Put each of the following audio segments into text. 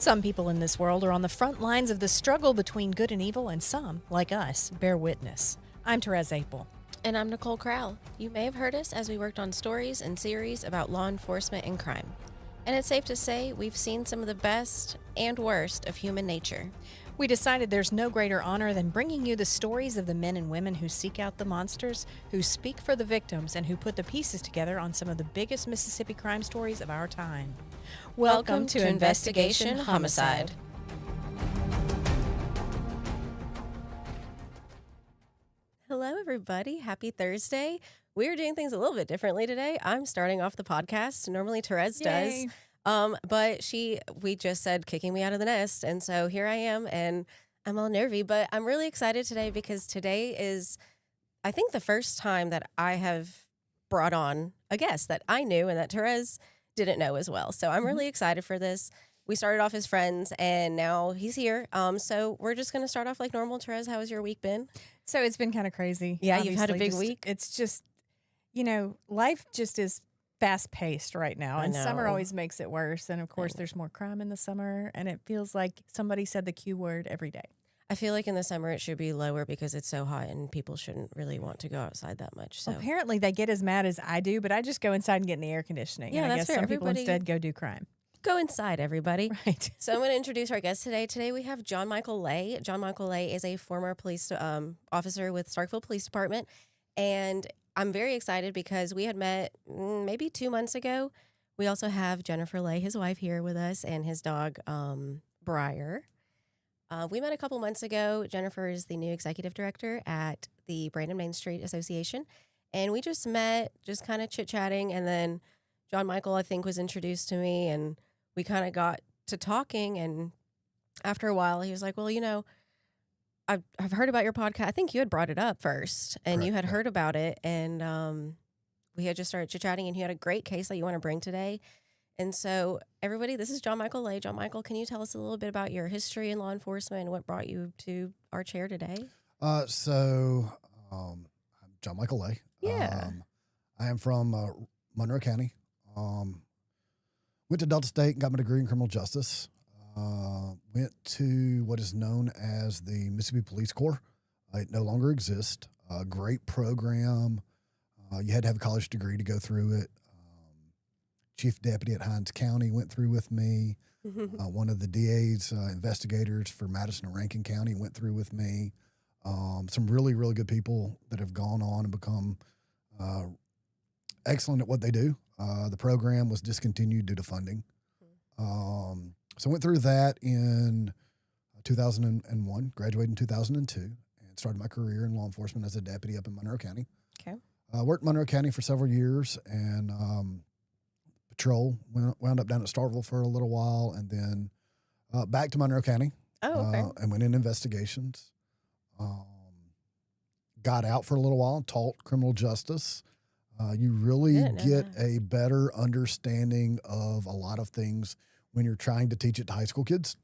Some people in this world are on the front lines of the struggle between good and evil, and some, like us, bear witness. I'm Therese Apel. And I'm Nicole Crowell. You may have heard us as we worked on stories and series about law enforcement and crime. And it's safe to say we've seen some of the best and worst of human nature. We decided there's no greater honor than bringing you the stories of the men and women who seek out the monsters, who speak for the victims, and who put the pieces together on some of the biggest Mississippi crime stories of our time. Welcome to Investigation Homicide. Hello, everybody. Happy Thursday. We're doing things a little bit differently today. I'm starting off the podcast. Normally, Therese does. But we just said kicking me out of the nest. And so here I am, and I'm all nervy. But I'm really excited today because today is, I think, the first time that I have brought on a guest that I knew and that Therese didn't know as well. So I'm really excited for this. We started off as friends, and now he's here. So we're just going to start off like normal. Therese, how has your week been? So it's been kind of crazy. Yeah, you've had a big week. It's just, life just is fast-paced right now, and summer always makes it worse. And, of course, there's more crime in the summer, and it feels like somebody said the Q word every day. I feel like in the summer it should be lower because it's so hot and people shouldn't really want to go outside that much. So well, apparently they get as mad as I do, but I just go inside and get in the air conditioning. Yeah, and I that's guess fair. some people instead go do crime. Go inside, everybody. Right. So I'm going to introduce our guest today. Today we have John Michael Lay. John Michael Lay is a former police officer with Starkville Police Department. And I'm very excited because we had met maybe 2 months ago. We also have Jennifer Lay, his wife, here with us, and his dog, Briar. We met a couple months ago. Jennifer is the new executive director at the Brandon Main Street Association. And we just met, just kind of chit-chatting. And then John Michael, I think, was introduced to me, and we kind of got to talking. And after a while, he was like, well, I've heard about your podcast. I think you had brought it up first, and Correct, you had yeah. heard about it. And we had just started chit-chatting, and you had a great case that you want to bring today. And so, everybody, this is John Michael Lay. John Michael, can you tell us a little bit about your history in law enforcement and what brought you to our chair today? I'm John Michael Lay. Yeah. I am from Monroe County. Went to Delta State and got my degree in criminal justice. Went to what is known as the Mississippi Police Corps. It no longer exists. Great program. You had to have a college degree to go through it. Chief Deputy at Hinds County went through with me. One of the DA's investigators for Madison and Rankin County went through with me. Some really, really good people that have gone on and become excellent at what they do. The program was discontinued due to funding. So I went through that in 2001, graduated in 2002, and started my career in law enforcement as a deputy up in Monroe County. Okay. Worked in Monroe County for several years, and patrol, wound up down at Starkville for a little while, and then back to Monroe County. Oh, okay. And went in investigations. Got out for a little while, taught criminal justice. You really get a better understanding of a lot of things when you're trying to teach it to high school kids.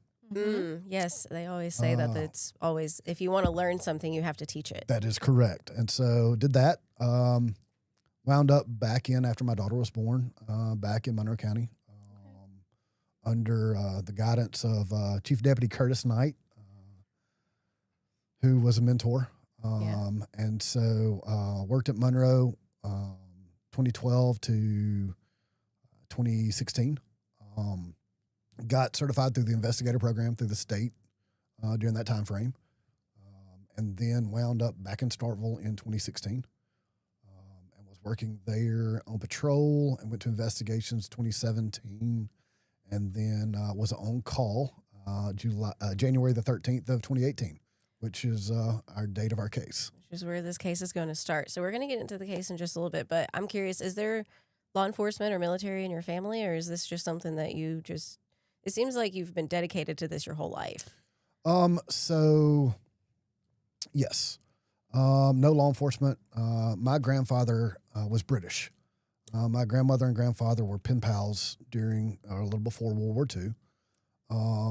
Yes, they always say that it's always, if you want to learn something, you have to teach it. That is correct. And so did that. Wound up back in after my daughter was born, back in Monroe County, under the guidance of Chief Deputy Curtis Knight, who was a mentor. And so worked at Monroe 2012 to 2016. Got certified through the investigator program through the state during that time frame. And then wound up back in Starkville in 2016. Working there on patrol and went to investigations 2017, and then was on call January the 13th of 2018, which is our date of our case. Which is where this case is going to start. So we're going to get into the case in just a little bit, but I'm curious, is there law enforcement or military in your family, or is this just something that you just, it seems like you've been dedicated to this your whole life? So yes. No law enforcement. My grandfather was British. My grandmother and grandfather were pen pals during a little before World War II.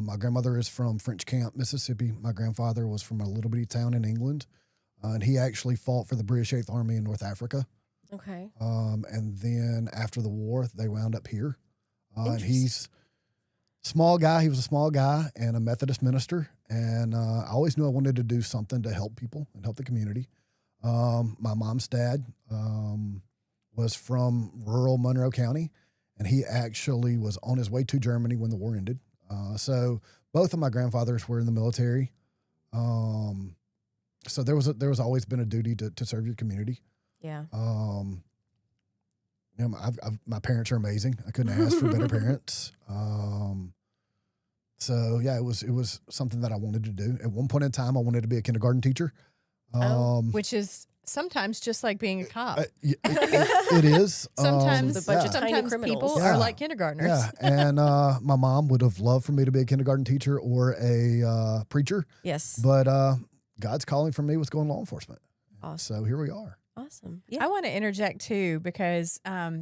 My grandmother is from French Camp, Mississippi. My grandfather was from a little bitty town in England, and he actually fought for the British 8th Army in North Africa. Okay. And then after the war, they wound up here. And he's Small guy. He was a small guy and a Methodist minister. And I always knew I wanted to do something to help people and help the community. My mom's dad was from rural Monroe County, and he actually was on his way to Germany when the war ended. So both of my grandfathers were in the military. So there was always been a duty to serve your community. Yeah. You know, my parents are amazing. I couldn't ask for better parents. So yeah, it was something that I wanted to do. At one point in time, I wanted to be a kindergarten teacher. Which is sometimes just like being a cop. It is. Sometimes, The bunch of tiny sometimes criminals. people are like kindergartners. Yeah, and my mom would have loved for me to be a kindergarten teacher or a preacher. Yes. But God's calling for me was going law enforcement. Awesome. So here we are. Awesome. Yeah. I want to interject too because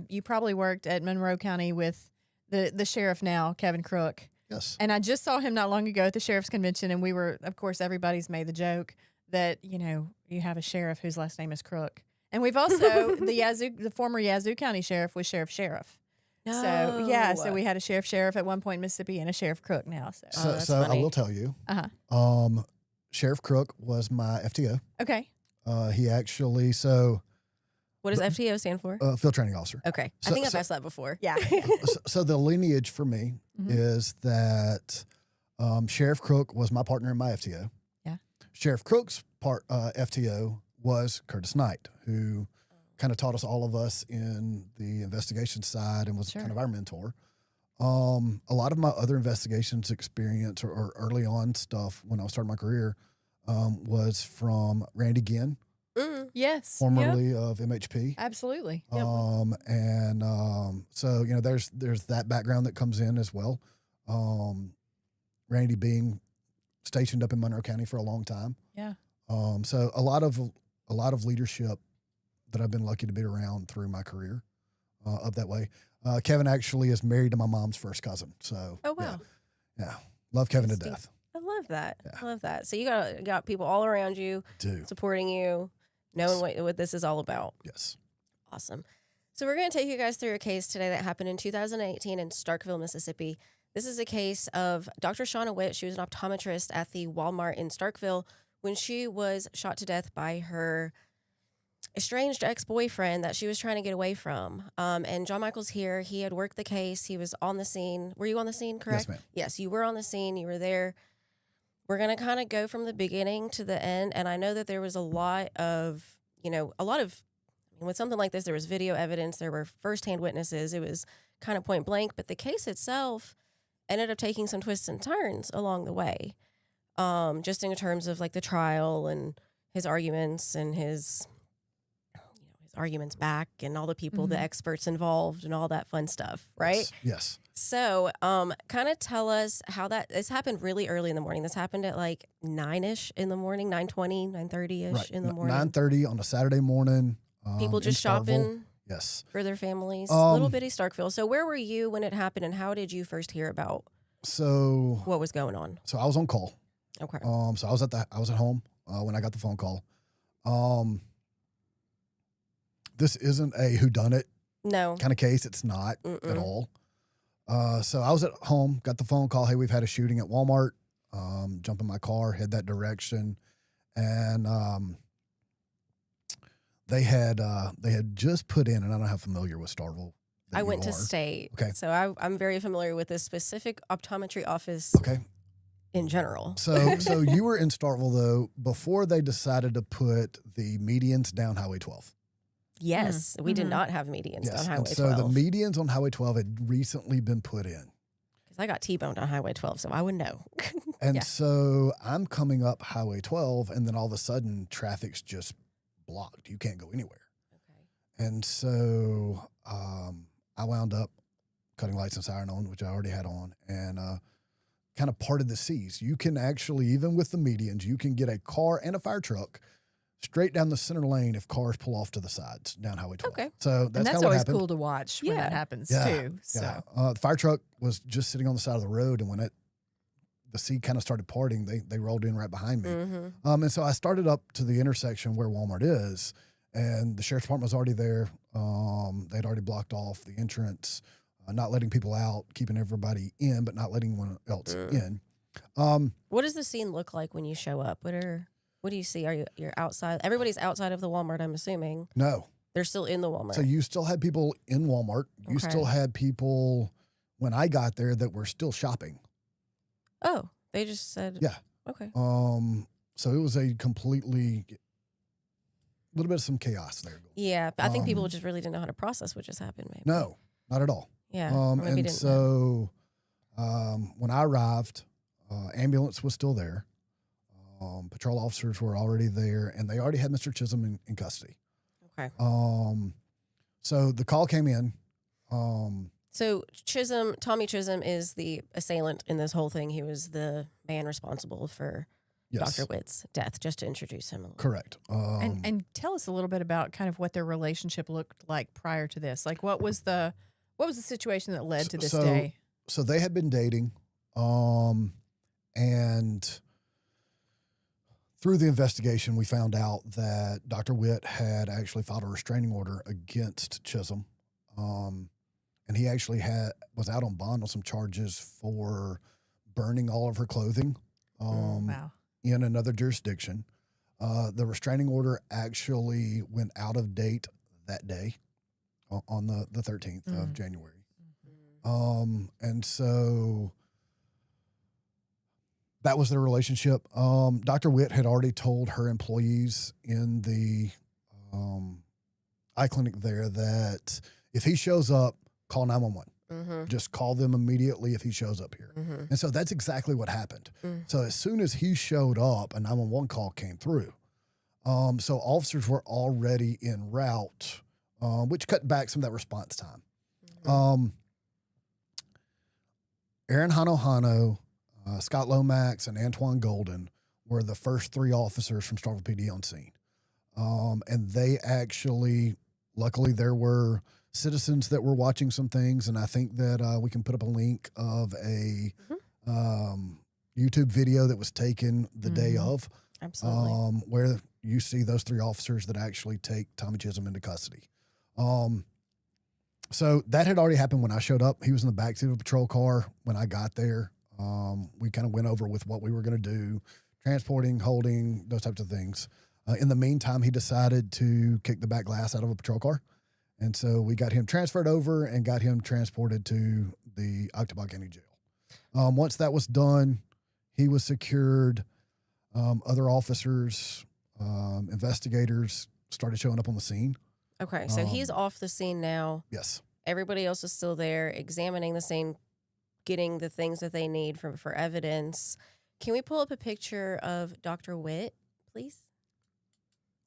you probably worked at Monroe County with the sheriff now, Kevin Crook. Yes. And I just saw him not long ago at the sheriff's convention, and we were, of course, everybody's made the joke that, you know, you have a sheriff whose last name is Crook. And we've also, the former Yazoo County sheriff was Sheriff. No. So, yeah, so we had a Sheriff at one point in Mississippi and a Sheriff Crook now. So, that's So I funny. will tell you, uh-huh. Sheriff Crook was my FTO. Okay. He actually, What does FTO stand for? field training officer. Okay. I so- think I've so- asked that before. Yeah. So the lineage for me is that Sheriff Crook was my partner in my FTO. Yeah. Sheriff Crook's FTO was Curtis Knight, who kind of taught us all of us in the investigation side and was Sure. kind of our mentor. A lot of my other investigations experience or early on stuff when I was starting my career was from Randy Ginn, Yes. formerly of MHP. Absolutely. So you know, there's that background that comes in as well. Randy being stationed up in Monroe County for a long time. Yeah. So a lot of leadership that I've been lucky to be around through my career up that way. Kevin actually is married to my mom's first cousin. So Oh, wow. yeah, love Kevin to Interesting. death. I love that. Yeah. I love that. So you got people all around you Do supporting you, knowing what this is all about. yes. Awesome. So we're going to take you guys through a case today that happened in 2018 in Starkville, Mississippi. This is a case of Dr. Shauna Witt. She was an optometrist at the Walmart in Starkville when she was shot to death by her estranged ex-boyfriend that she was trying to get away from. And John Michael's here. He had worked the case. He was on the scene. Were you on the scene, correct? Yes, ma'am. Yes, you were on the scene. You were there. We're going to kind of go from the beginning to the end. And I know that there was a lot of, with something like this, there was video evidence. There were firsthand witnesses. It was kind of point blank. But the case itself ended up taking some twists and turns along the way. Just in terms of like the trial and his arguments and his arguments back and all the people, the experts involved and all that fun stuff, right? Yes. So kind of tell us how this happened really early in the morning. This happened at like 9-ish in the morning, 9:20, 9:30-ish Right. in the morning. 9:30 on a Saturday morning. People in just Starkville. shopping Yes. for their families. Um, Little bitty Starkville. So where were you when it happened and how did you first hear about So what was going on? I was on call. Okay. So I was at home when I got the phone call. This isn't a whodunit No. kind of case. It's not at all. So I was at home, got the phone call. Hey, we've had a shooting at Walmart. Jump in my car, head that direction, and they had just put in, and I don't know how familiar with Starkville. I went to state. Okay. So I'm very familiar with this specific optometry office Okay. in general. So you were in Starkville though before they decided to put the medians down Highway 12. Yes. We did not have medians on Highway and so 12. the medians on Highway 12 had recently been put in. Because I got T-boned on Highway 12, so I would know. And so I'm coming up Highway 12, and then all of a sudden, traffic's just blocked. You can't go anywhere. Okay. And so I wound up cutting lights and siren on, which I already had on, and kind of parted the seas. You can actually, even with the medians, you can get a car and a fire truck straight down the center lane if cars pull off to the sides down Highway 12. Okay. So And that's that's kind of what always happened. cool to watch when that happens Yeah. too. So Yeah. The fire truck was just sitting on the side of the road, and when the sea kind of started parting, they rolled in right behind me. And so I started up to the intersection where Walmart is, and the sheriff's department was already there. They'd already blocked off the entrance. not letting people out, keeping everybody in, but not letting anyone else in. What does the scene look like when you show up? What do you see? You're outside? Everybody's outside of the Walmart, I'm assuming. No. They're still in the Walmart. So you still had people in Walmart. You still had people when I got there that were still shopping. Oh, they just said, yeah. Okay. So it was a little bit of some chaos there. Yeah, I think people just really didn't know how to process what just happened. Maybe. No, not at all. Yeah. And so when I arrived, ambulance was still there. Patrol officers were already there, and they already had Mr. Chisholm in custody. Okay. So the call came in. So Tommy Chisholm is the assailant in this whole thing. He was the man responsible for Dr. Witt's death, just to introduce him a little. Correct. And tell us a little bit about kind of what their relationship looked like prior to this. Like, what was the situation that led to this day? So they had been dating, and through the investigation, we found out that Dr. Witt had actually filed a restraining order against Chisholm. And he actually was out on bond on some charges for burning all of her clothing. Wow. In another jurisdiction. The restraining order actually went out of date that day on the 13th of January. And so that was their relationship. Dr. Witt had already told her employees in the eye clinic there that if he shows up, call 911. Just call them immediately if he shows up here. And so that's exactly what happened. So as soon as he showed up, a 911 call came through. So officers were already en route, which cut back some of that response time. Aaron Hano, Scott Lomax, and Antoine Golden were the first three officers from Starkville PD on scene. And they actually, luckily there were citizens that were watching some things, and I think that we can put up a link of a YouTube video that was taken the day of. Absolutely. Where you see those three officers that actually take Tommy Chisholm into custody. So that had already happened when I showed up. He was in the backseat of a patrol car when I got there. We kind of went over with what we were going to do, transporting, holding, those types of things. In the meantime, he decided to kick the back glass out of a patrol car. And so we got him transferred over and got him transported to the Oktibah County Jail. Once that was done, he was secured. Other officers, investigators started showing up on the scene. Okay, so he's off the scene now. Yes. Everybody else is still there, examining the scene, getting the things that they need for evidence. Can we pull up a picture of Dr. Witt, please?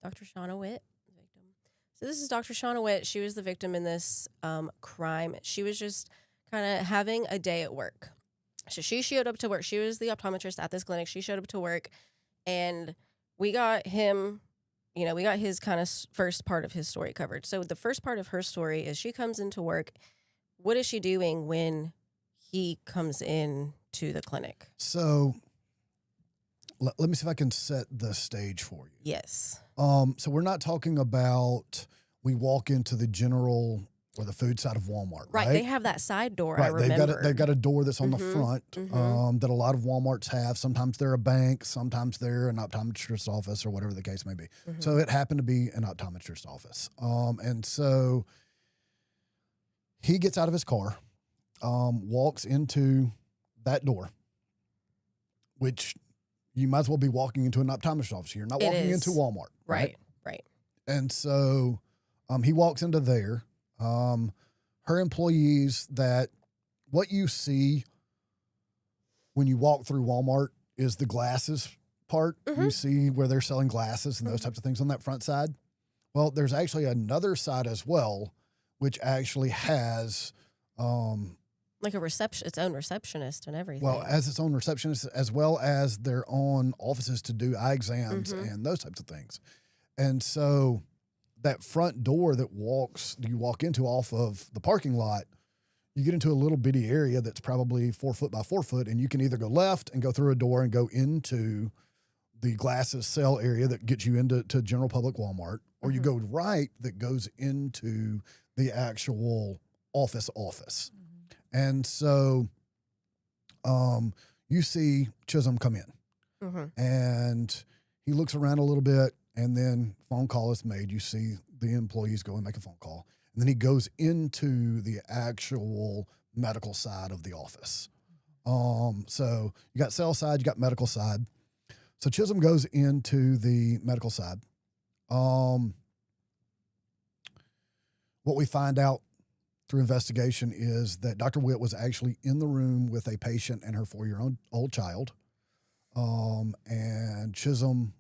Dr. Shauna Witt. So this is Dr. Shauna Witt. She was the victim in this crime. She was just kind of having a day at work. So she showed up to work. She was the optometrist at this clinic. She showed up to work, and we got him, we got his kind of first part of his story covered. So the first part of her story is she comes into work. What is she doing when he comes in to the clinic? So let me see if I can set the stage for you. Yes. So we're not talking about we walk into the general or the food side of Walmart, right? They have that side door, right. I remember. They've got a door that's on the front that a lot of Walmarts have. Sometimes they're a bank, sometimes they're an optometrist's office or whatever the case may be. So it happened to be an optometrist's office. And so he gets out of his car, walks into that door, which you might as well be walking into an optometrist's office. You're not walking into Walmart. Right. And so he walks into there. Her employees, that what you see when you walk through Walmart is the glasses part. You see where they're selling glasses and those types of things on that front side. Well, there's actually another side as well, which actually has like its own receptionist and everything. Well, as its own receptionist, as well as their own offices to do eye exams and those types of things. And so that front door that you walk into off of the parking lot, you get into a little bitty area that's probably 4 foot by 4 foot, and you can either go left and go through a door and go into the glasses sale area that gets you into general public Walmart, or you go right that goes into the actual office. And so you see Chisholm come in, and he looks around a little bit, and then phone call is made. You see the employees go and make a phone call, and then he goes into the actual medical side of the office. So you got cell side, you got medical side. So Chisholm goes into the medical side. What we find out through investigation is that Dr. Witt was actually in the room with a patient and her 4-year-old child. And Chisholm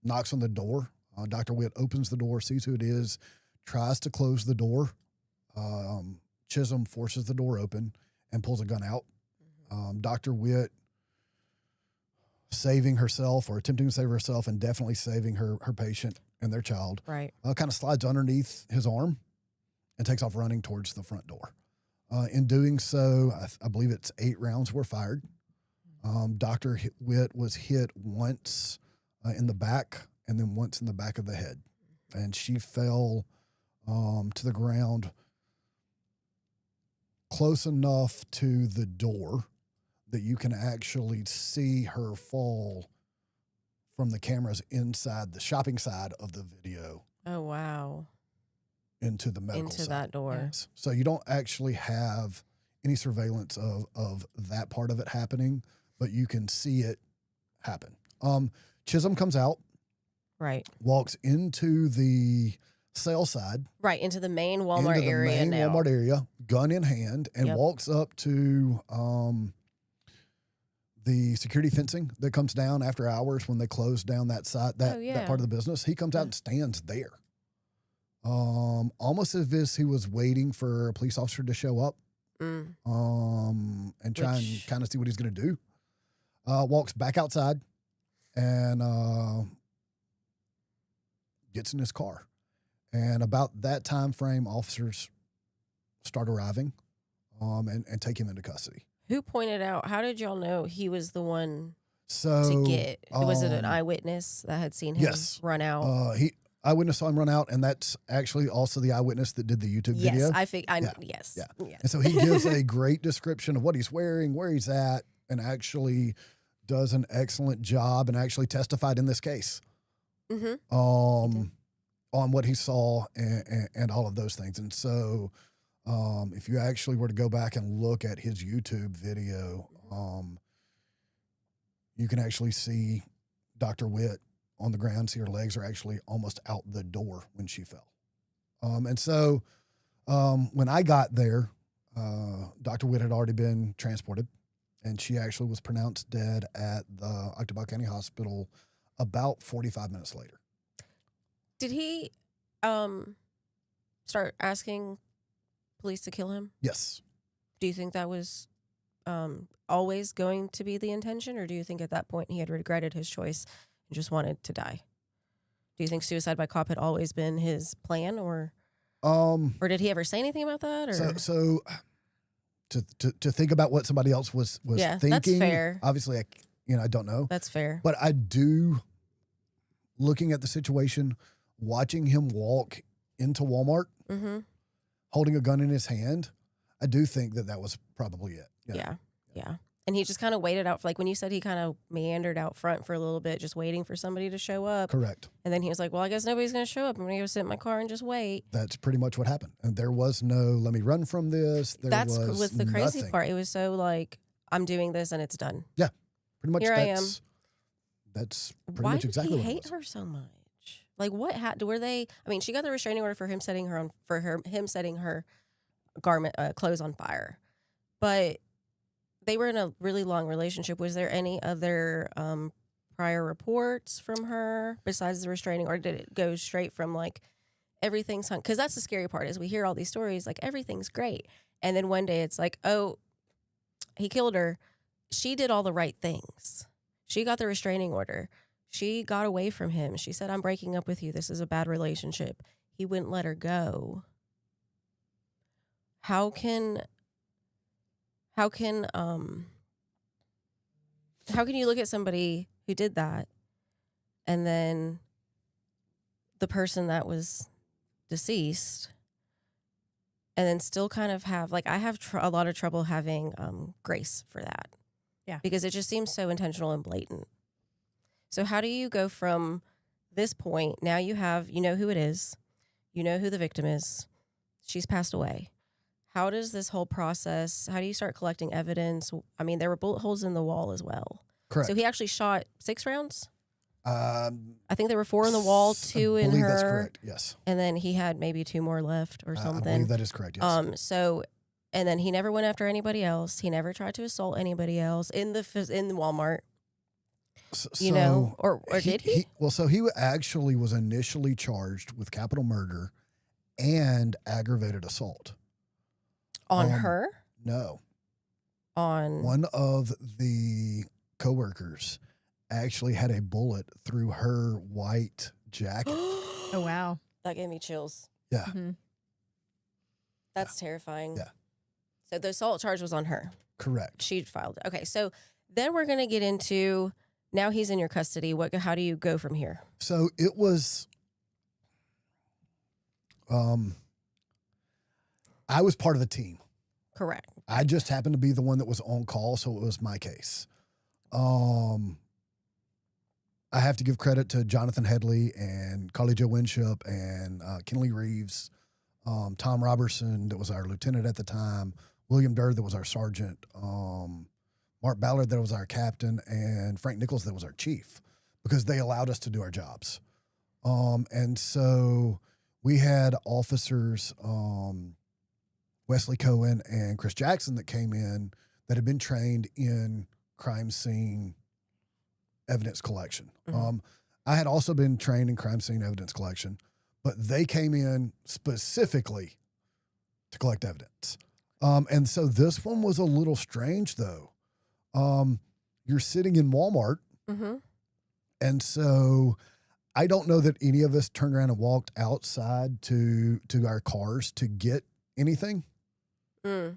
knocks on the door. Dr. Witt opens the door, sees who it is, tries to close the door. Chisholm forces the door open and pulls a gun out. Dr. Witt, saving herself or attempting to save herself and definitely saving her patient and their child, Right. kind of slides underneath his arm and takes off running towards the front door. In doing so, I believe it's 8 rounds were fired. Dr. Witt was hit once in the back and then once in the back of the head. And she fell to the ground close enough to the door that you can actually see her fall from the cameras inside the shopping side of the video. Oh, wow. Into the medical Into side. that door. Yes. So you don't actually have any surveillance of that part of it happening, but you can see it happen. Chisholm comes out, Right. walks into the sale side, Right. Into the main Walmart into the area main now. Walmart area, gun in hand, and Yep. walks up to the security fencing that comes down after hours when they close down that side, that part of the business. He comes out and stands there. Almost as if he was waiting for a police officer to show up, and try and kind of see what he's going to do. Walks back outside and gets in his car. And about that time frame, officers start arriving, and take him into custody. Who pointed out? How did y'all know he was the one So to get? Was it an eyewitness that had seen him yes. run out? Eyewitness saw him run out, and that's actually also the eyewitness that did the YouTube video. Yes. Yeah. And so he gives a great description of what he's wearing, where he's at, and actually does an excellent job and actually testified in this case on what he saw and all of those things. And so if you actually were to go back and look at his YouTube video, you can actually see Dr. Witt on the ground, see her legs are actually almost out the door when she fell. And so when I got there, Dr. Witt had already been transported, and she actually was pronounced dead at the Oktibbeha County Hospital about 45 minutes later. Did he start asking police to kill him? Yes. Do you think that was always going to be the intention, or do you think at that point he had regretted his choice and just wanted to die? Do you think suicide by cop had always been his plan, or did he ever say anything about that? Or so to think about what somebody else was thinking, that's fair. Obviously, I don't know. That's fair. But I do, looking at the situation, watching him walk into Walmart, holding a gun in his hand, I do think that was probably it. Yeah. And he just kind of waited out, when you said he kind of meandered out front for a little bit, just waiting for somebody to show up. Correct. And then he was like, well, I guess nobody's going to show up. I'm going to go sit in my car and just wait. That's pretty much what happened. And there was no, let me run from this. That's was the crazy nothing. part. It was so I'm doing this and it's done. Yeah. Pretty much. Here I am. That's pretty much exactly what it was. Why did he hate her so much? What were they? I mean, she got the restraining order for him setting her garment clothes on fire, but they were in a really long relationship. Was there any other prior reports from her besides the restraining, or did it go straight from everything's hung? Because that's the scary part, is we hear all these stories everything's great, and then one day it's oh, he killed her. She did all the right things. She got the restraining order. She got away from him. She said, I'm breaking up with you. This is a bad relationship. He wouldn't let her go. How can you look at somebody who did that, and then the person that was deceased and then still kind of have, like, I have a lot of trouble having grace for that. Yeah. Because it just seems so intentional and blatant. So how do you go from this point, now you know who it is, you know who the victim is, she's passed away. How does this whole process, how do you start collecting evidence? I mean, there were bullet holes in the wall as well. Correct. So he actually shot 6 rounds? I I think there were 4 in the wall, 2 in her. That's correct, yes. And then he had maybe 2 more left or something. I believe that is correct, yes. So, and then he never went after anybody else. He never tried to assault anybody else in the Walmart. You know, or did he? So he actually was initially charged with capital murder and aggravated assault. On her? No. On one of the coworkers actually had a bullet through her white jacket. Oh, wow. That gave me chills. Yeah. Mm-hmm. That's terrifying. Yeah. So the assault charge was on her. Correct. She filed it. Okay, so then we're going to get into, now he's in your custody. How do you go from here? So it was, I was part of a team. Correct. I just happened to be the one that was on call, so it was my case. I have to give credit to Jonathan Headley and Carly Jo Winship and Kenley Reeves, Tom Robertson, that was our lieutenant at the time, William Durr, that was our sergeant, Mark Ballard, that was our captain, and Frank Nichols, that was our chief, because they allowed us to do our jobs. And so we had officers, Wesley Cohen and Chris Jackson, that came in that had been trained in crime scene evidence collection. Mm-hmm. I had also been trained in crime scene evidence collection, but they came in specifically to collect evidence. And so this one was a little strange, though. You're sitting in Walmart, mm-hmm. and so I don't know that any of us turned around and walked outside to our cars to get anything. Mm.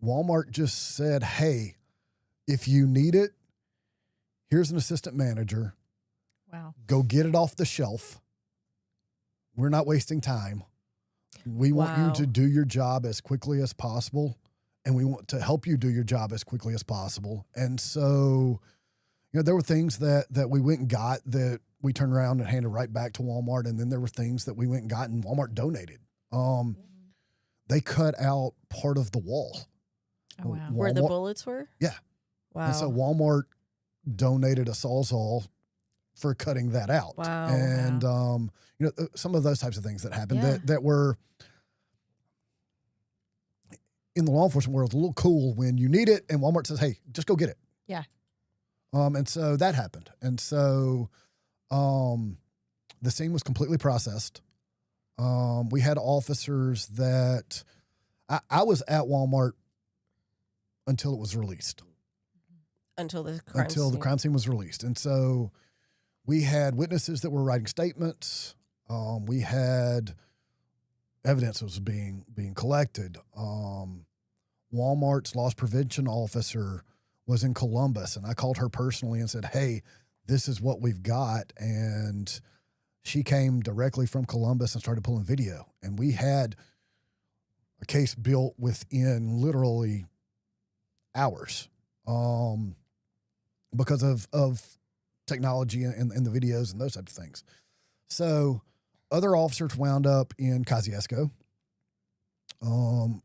Walmart just said, hey, if you need it, here's an assistant manager. Wow. Go get it off the shelf. We're not wasting time. We want you to do your job as quickly as possible, and we want to help you do your job as quickly as possible. And so, there were things that we went and got that we turned around and handed right back to Walmart, and then there were things that we went and got and Walmart donated. They cut out part of the wall. Oh, wow. Where the bullets were? Yeah. Wow. And so Walmart donated a Sawzall for cutting that out. Wow. And, some of those types of things that happened that were in the law enforcement world a little cool when you need it and Walmart says, hey, just go get it. Yeah. And so that happened. And so the scene was completely processed. We had officers that I was at Walmart until it was released. Until the crime scene was released. And so we had witnesses that were writing statements. We had evidence that was being collected. Walmart's loss prevention officer was in Columbus, and I called her personally and said, hey, this is what we've got. And she came directly from Columbus and started pulling video. And we had a case built within literally hours. Because of technology and the videos and those types of things. So other officers wound up in Kosciuszko,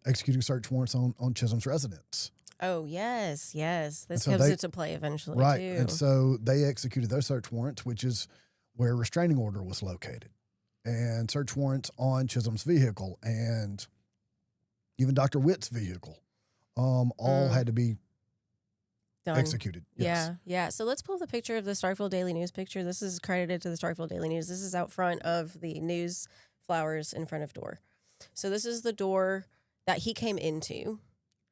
executing search warrants on Chisholm's residence. Oh, yes. This so comes into play eventually, right. too. And so they executed those search warrants, which is where a restraining order was located, and search warrants on Chisholm's vehicle and even Dr. Witt's vehicle, all had to be done. Executed. Yes. Yeah. So let's pull the picture of the Starkville Daily News picture. This is credited to the Starkville Daily News. This is out front of the news flowers in front of door. So this is the door that he came into.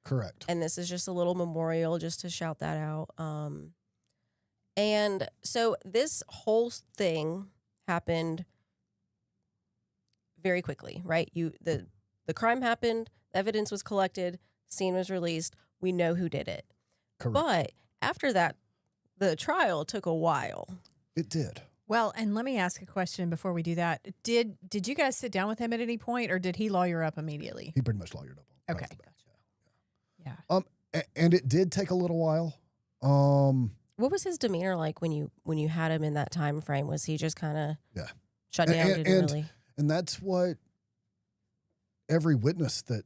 Correct. And this is just a little memorial just to shout that out. And so this whole thing happened very quickly, right? The crime happened, evidence was collected, scene was released. We know who did it. Correct. But after that, the trial took a while. It did. Well, and let me ask a question before we do that. Did you guys sit down with him at any point, or did he lawyer up immediately? He pretty much lawyered up. Okay, gotcha. Yeah. And it did take a little while. What was his demeanor like when you had him in that time frame? Was he just kind of shut down? And that's what every witness that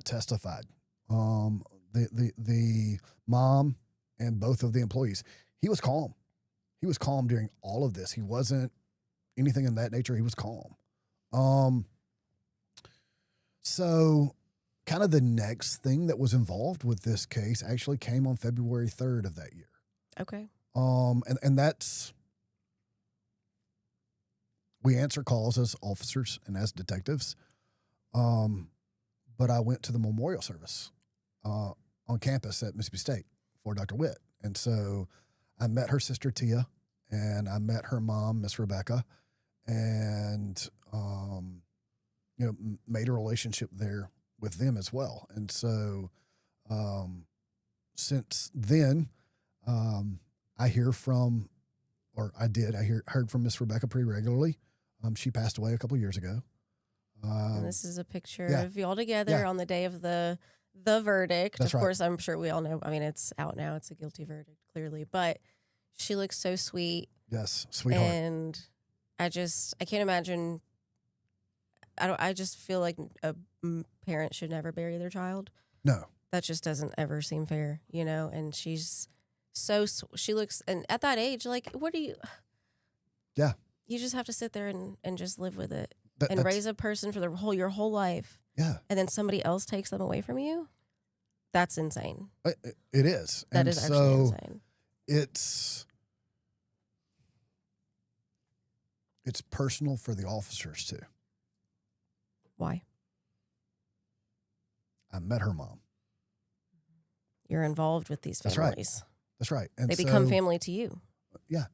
testified, the mom and both of the employees, he was calm. He was calm during all of this. He wasn't anything in that nature. He was calm. So kind of the next thing that was involved with this case actually came on February 3rd of that year. Okay. And that's, we answer calls as officers and as detectives. But I went to the memorial service on campus at Mississippi State for Dr. Witt. And so I met her sister, Tia, and I met her mom, Miss Rebecca, and, made a relationship there with them as well. And so since then, I heard from Miss Rebecca pretty regularly. She passed away a couple of years ago. And this is a picture of y'all together on the day of the verdict. That's of course, I'm sure we all know. I mean, it's out now. It's a guilty verdict, clearly. But she looks so sweet. Yes, sweetheart. And I can't imagine. I just feel like a parent should never bury their child. No. That just doesn't ever seem fair, and she's she looks, and at that age, like, what do you? Yeah. You just have to sit there and just live with it and raise a person for your whole life. Yeah. And then somebody else takes them away from you. That's insane. It is. That is actually insane. It's personal for the officers too. Why? I met her mom. You're involved with these families. That's right. And they become family to you. Yeah.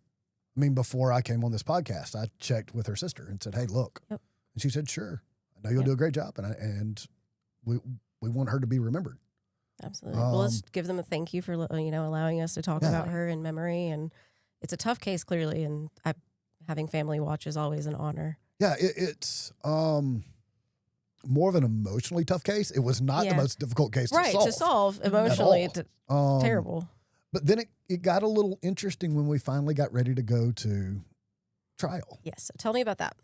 I mean, before I came on this podcast, I checked with her sister and said, "Hey, look." Yep. And she said, "Sure. I know you'll do a great job." And we want her to be remembered. Absolutely. Well, let's give them a thank you for, allowing us to talk about her in memory. And it's a tough case, clearly. And having family watch is always an honor. Yeah. It's more of an emotionally tough case. It was not the most difficult case to solve. Emotionally, terrible. But then it got a little interesting when we finally got ready to go to trial. Yes. So tell me about that.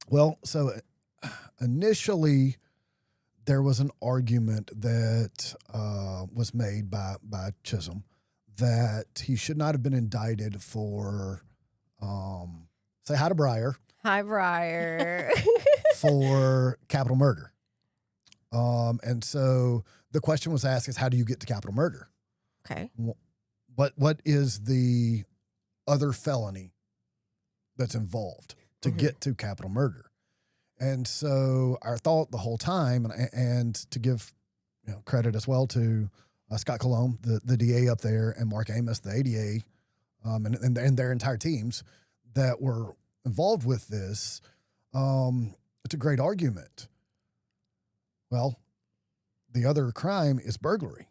Well, so initially there was an argument that was made by Chisholm that he should not have been indicted for, say hi to Briar. Hi, Briar. For capital murder. And so the question was asked is, how do you get to capital murder? Okay. What is the other felony that's involved to get to capital murder? And so our thought the whole time, and to give credit as well to Scott Chisholm, the DA up there, and Mark Amos, the ADA, and their entire teams that were involved with this, it's a great argument. Well, the other crime is burglary.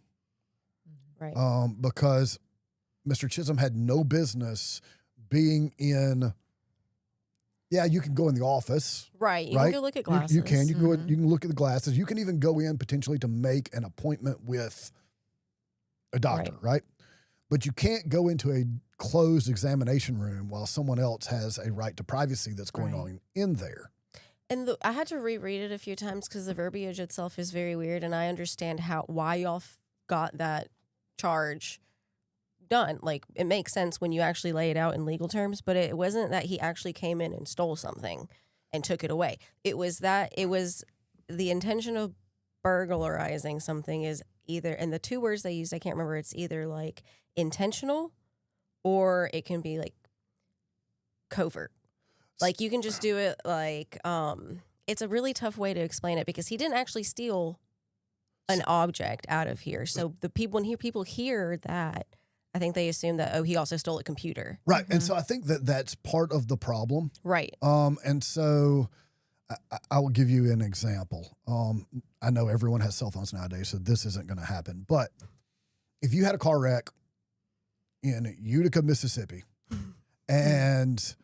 Right. Because Mr. Chisholm had no business being in. Yeah, you can go in the office. Right. You can go look at glasses. You can. You can go. You can look at the glasses. You can even go in potentially to make an appointment with a doctor, right? But you can't go into a closed examination room while someone else has a right to privacy that's going on in there. And I had to reread it a few times because the verbiage itself is very weird, and I understand why y'all got that charge done. Like, it makes sense when you actually lay it out in legal terms, but it wasn't that he actually came in and stole something and took it away. It was the intention of burglarizing something is either, and the two words they used, I can't remember, it's either like intentional or it can be like covert. Like, you can just do it like, it's a really tough way to explain it because he didn't actually steal an object out of here. So when people hear that, I think they assume that, he also stole a computer. Right. And so I think that's part of the problem. Right. And so I will give you an example. I know everyone has cell phones nowadays, so this isn't going to happen. But if you had a car wreck in Utica, Mississippi, and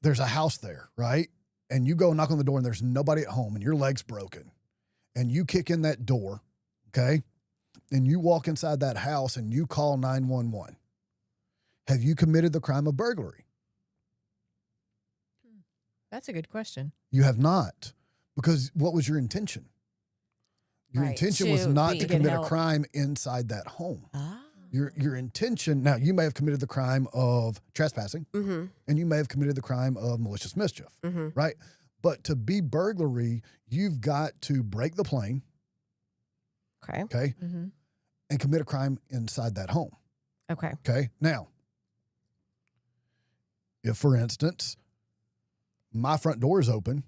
there's a house there, right? And you go knock on the door and there's nobody at home and your leg's broken, and you kick in that door, okay? And you walk inside that house and you call 911. Have you committed the crime of burglary? That's a good question. You have not, because what was your intention? Your Right. intention was To not be- to To get commit a help. crime inside that home. Ah. Your intention, now you may have committed the crime of trespassing, Mm-hmm. and you may have committed the crime of malicious mischief, Mm-hmm. right? But to be burglary, you've got to break the plane, Okay. okay, Mm-hmm. and commit a crime inside that home, Okay. okay? Now, if, for instance, my front door is open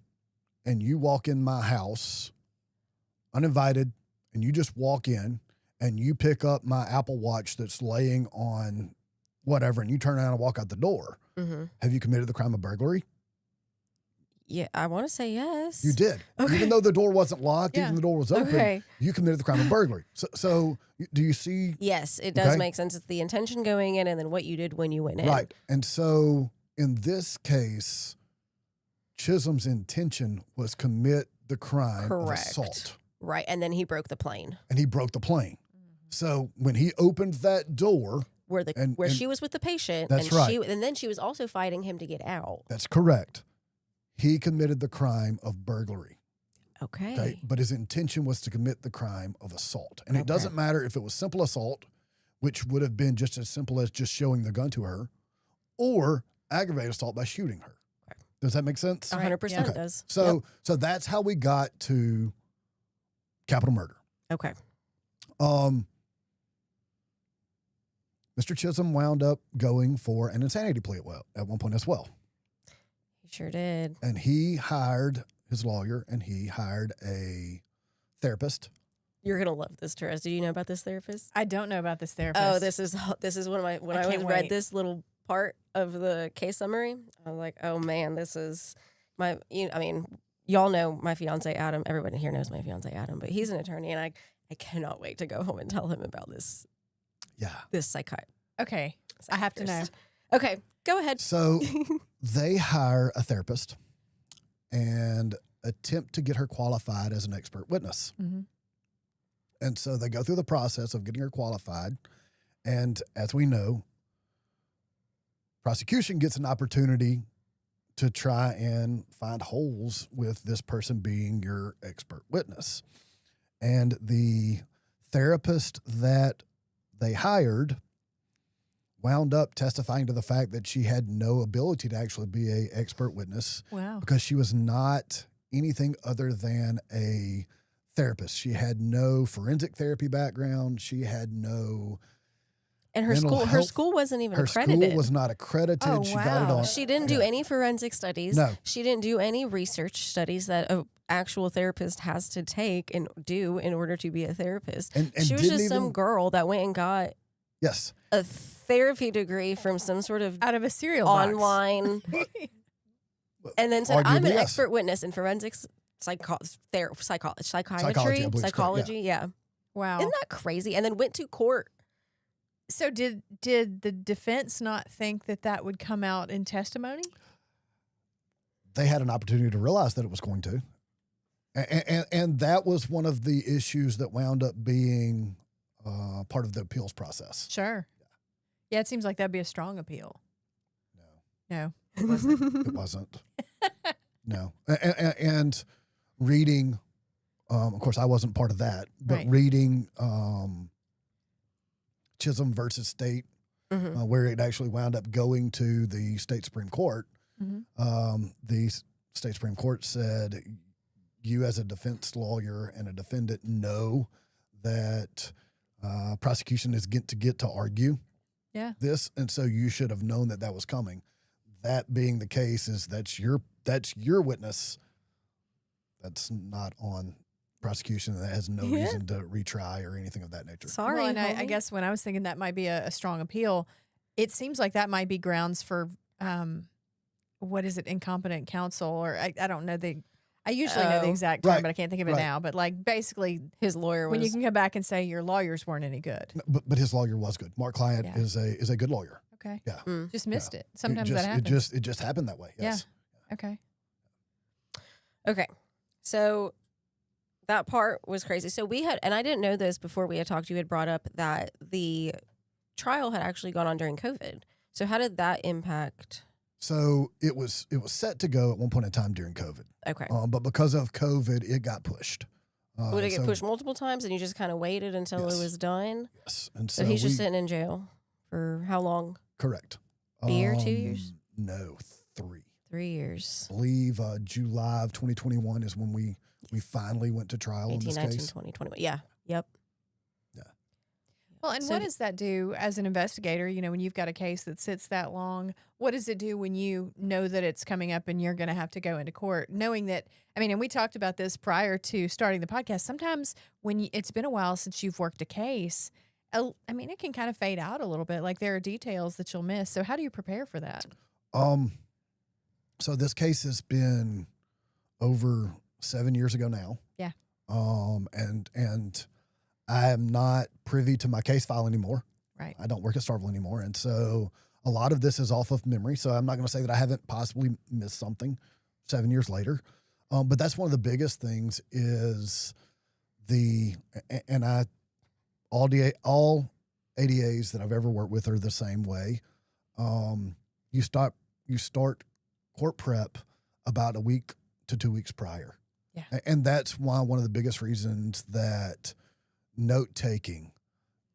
and you walk in my house uninvited and you just walk in and you pick up my Apple Watch that's laying on whatever and you turn around and walk out the door, Mm-hmm. have you committed the crime of burglary? Yeah, I want to say yes. You did. Okay. Even though the door wasn't locked, Yeah. even the door was open, Okay. you committed the crime of burglary. So do you see? Yes, it does Okay. make sense. It's the intention going in and then what you did when you went in. Right. And so in this case, Chisholm's intention was commit the crime of Correct. assault. Right. And then he broke the plane And he broke the plane. So when he opened that door, where And- where and- she was with the patient. That's and right. And then she was also fighting him to get out. that's correct. He committed the crime of burglary. Okay. Okay. But his intention was to commit the crime of assault. And it Okay. doesn't matter if it was simple assault, which would have been just as simple as just showing the gun to her, or aggravated assault by shooting her. Okay. Does that make sense? 100% Okay. does. So so that's how we got to capital murder. Yep. Okay. Mr. Chisholm wound up going for an insanity plea at one point as well. He sure did. And he hired his lawyer and he hired a therapist. You're gonna love this, Therese. Do you know about this therapist? I don't know about this therapist. Oh, this is one of my when I I can't read wait. this little part of the case summary, I was like, oh man, this is my. I mean, y'all know my fiance Adam. Everybody here knows my fiance Adam, but he's an attorney, and I cannot wait to go home and tell him about this Yeah. psychiatrist. Okay. I have to know. Okay, go ahead. So they hire a therapist and attempt to get her qualified as an expert witness. Mm-hmm. And so they go through the process of getting her qualified. And as we know, prosecution gets an opportunity to try and find holes with this person being your expert witness. And the therapist that they hired wound up testifying to the fact that she had no ability to actually be an expert witness Wow. because she was not anything other than a therapist. She had no forensic therapy background. She had no And her mental school health- wasn't even her accredited. school was not accredited. Oh, She got it wow. on. She didn't do Yeah. any forensic studies. No. She didn't do any research studies that an actual therapist has to take and do in order to be a therapist. And She was didn't just some even- girl that went and got Yes. a therapy degree from some sort of Out of a cereal box. online and then said, I'm Arguably, an yes. expert witness in forensics psychiatry, Psychology, I believe it's correct, psychology. Yeah. Wow. Isn't that crazy? And then went to court. So did the defense not think that would come out in testimony? They had an opportunity to realize that it was going to. And that was one of the issues that wound up being part of the appeals process. Sure. Yeah, it seems like that'd be a strong appeal. No, No, it wasn't. it wasn't. No. And reading, of course, I wasn't part of that, but Right. reading Chisholm versus State, Mhm. where it actually wound up going to the state Supreme Court, the state Supreme Court said, you as a defense lawyer and a defendant know that prosecution is get to argue Yeah. this, and so you should have known that was coming. That being the case, is that's your witness. That's not on prosecution. That has no Yeah. reason to retry or anything of that nature. Sorry. Well, and I homie. guess when I was thinking that might be a strong appeal, it seems like that might be grounds for what is it, incompetent counsel, or I don't know I usually know the Oh. exact term, Right, but I can't think of it right. now. But like basically, His lawyer when you was can come back and say your lawyers weren't any good. No, but his lawyer was good. Mark Clyde Yeah. is a good lawyer. Okay. Yeah. Just missed it. It Sometimes just, that happens. It just happened that way. Yes. Okay. okay. So that part was crazy. So we had, and I didn't know this before we had talked. You had brought up that the trial had actually gone on during COVID. So how did that impact? So it was set to go at one point in time during COVID, Okay. but because of COVID, it got pushed. Would it get so- pushed multiple times and you just kind of waited until Yes. it was done? Yes, and So, so he's just we- sitting in jail for how long? correct. A year, 2 years? No, 3. 3 years. I believe July of 2021 is when we finally went to trial in 18, this 19, case. 20, 21. Yeah. Yep. Well, and So what d- does that do as an investigator? You know, when you've got a case that sits that long, what does it do when you know that it's coming up and you're going to have to go into court? Knowing that, I mean, and we talked about this prior to starting the podcast. Sometimes when it's been a while since you've worked a case, I mean, it can kind of fade out a little bit. Like there are details that you'll miss. So how do you prepare for that? So this case has been over 7 years ago now. Yeah. And I am not privy to my case file anymore. Right. I don't work at Starkville anymore. And so a lot of this is off of memory. So I'm not going to say that I haven't possibly missed something 7 years later. But that's one of the biggest things is all ADAs that I've ever worked with are the same way. You start court prep about a week to 2 weeks prior. Yeah. And that's why one of the biggest reasons that note taking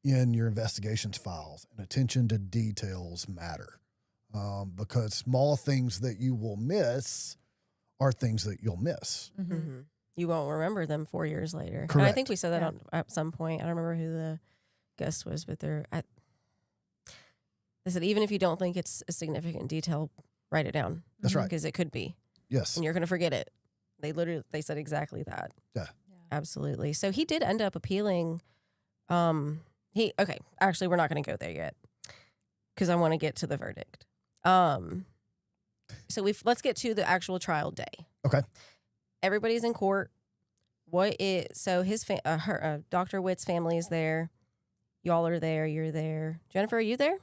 in your investigations files and attention to details matter. Because small things that you will miss are things that you'll miss. Mm-hmm. Mm-hmm. You won't remember them 4 years later. And I Correct. think we said that Yeah. at some point. I don't remember who the guest was, but they said even if you don't think it's a significant detail, write it down. That's right. Because it could be, Yes. and you're going to forget it. They said exactly that. Yeah. Absolutely. So he did end up appealing. Actually, we're not going to go there yet because I want to get to the verdict. So let's get to the actual trial day. Okay. Everybody's in court. Dr. Witt's family is there. Y'all are there. You're there. Jennifer, are you there?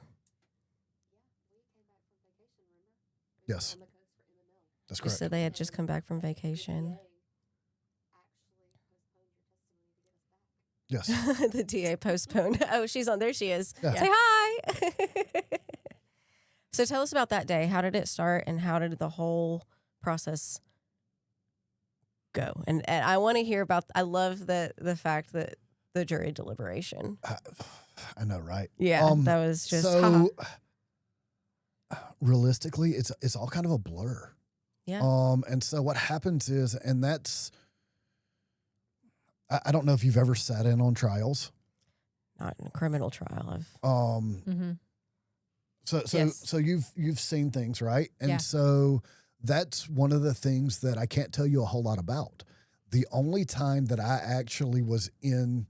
Yes. That's You correct. said they had just come back from vacation. Yes. The DA postponed. Oh, she's on. There she is. Yeah. Say hi. So tell us about that day. How did it start and how did the whole process go? And I want to hear about, I love the fact that the jury deliberation. I know, right? Yeah, that was just, so. Realistically, it's all kind of a blur. Yeah. And so what happens is, and that's, I don't know if you've ever sat in on trials. Not in a criminal trial. Mm-hmm. So Yes. you've seen things, right? And Yeah. so that's one of the things that I can't tell you a whole lot about. The only time that I actually was in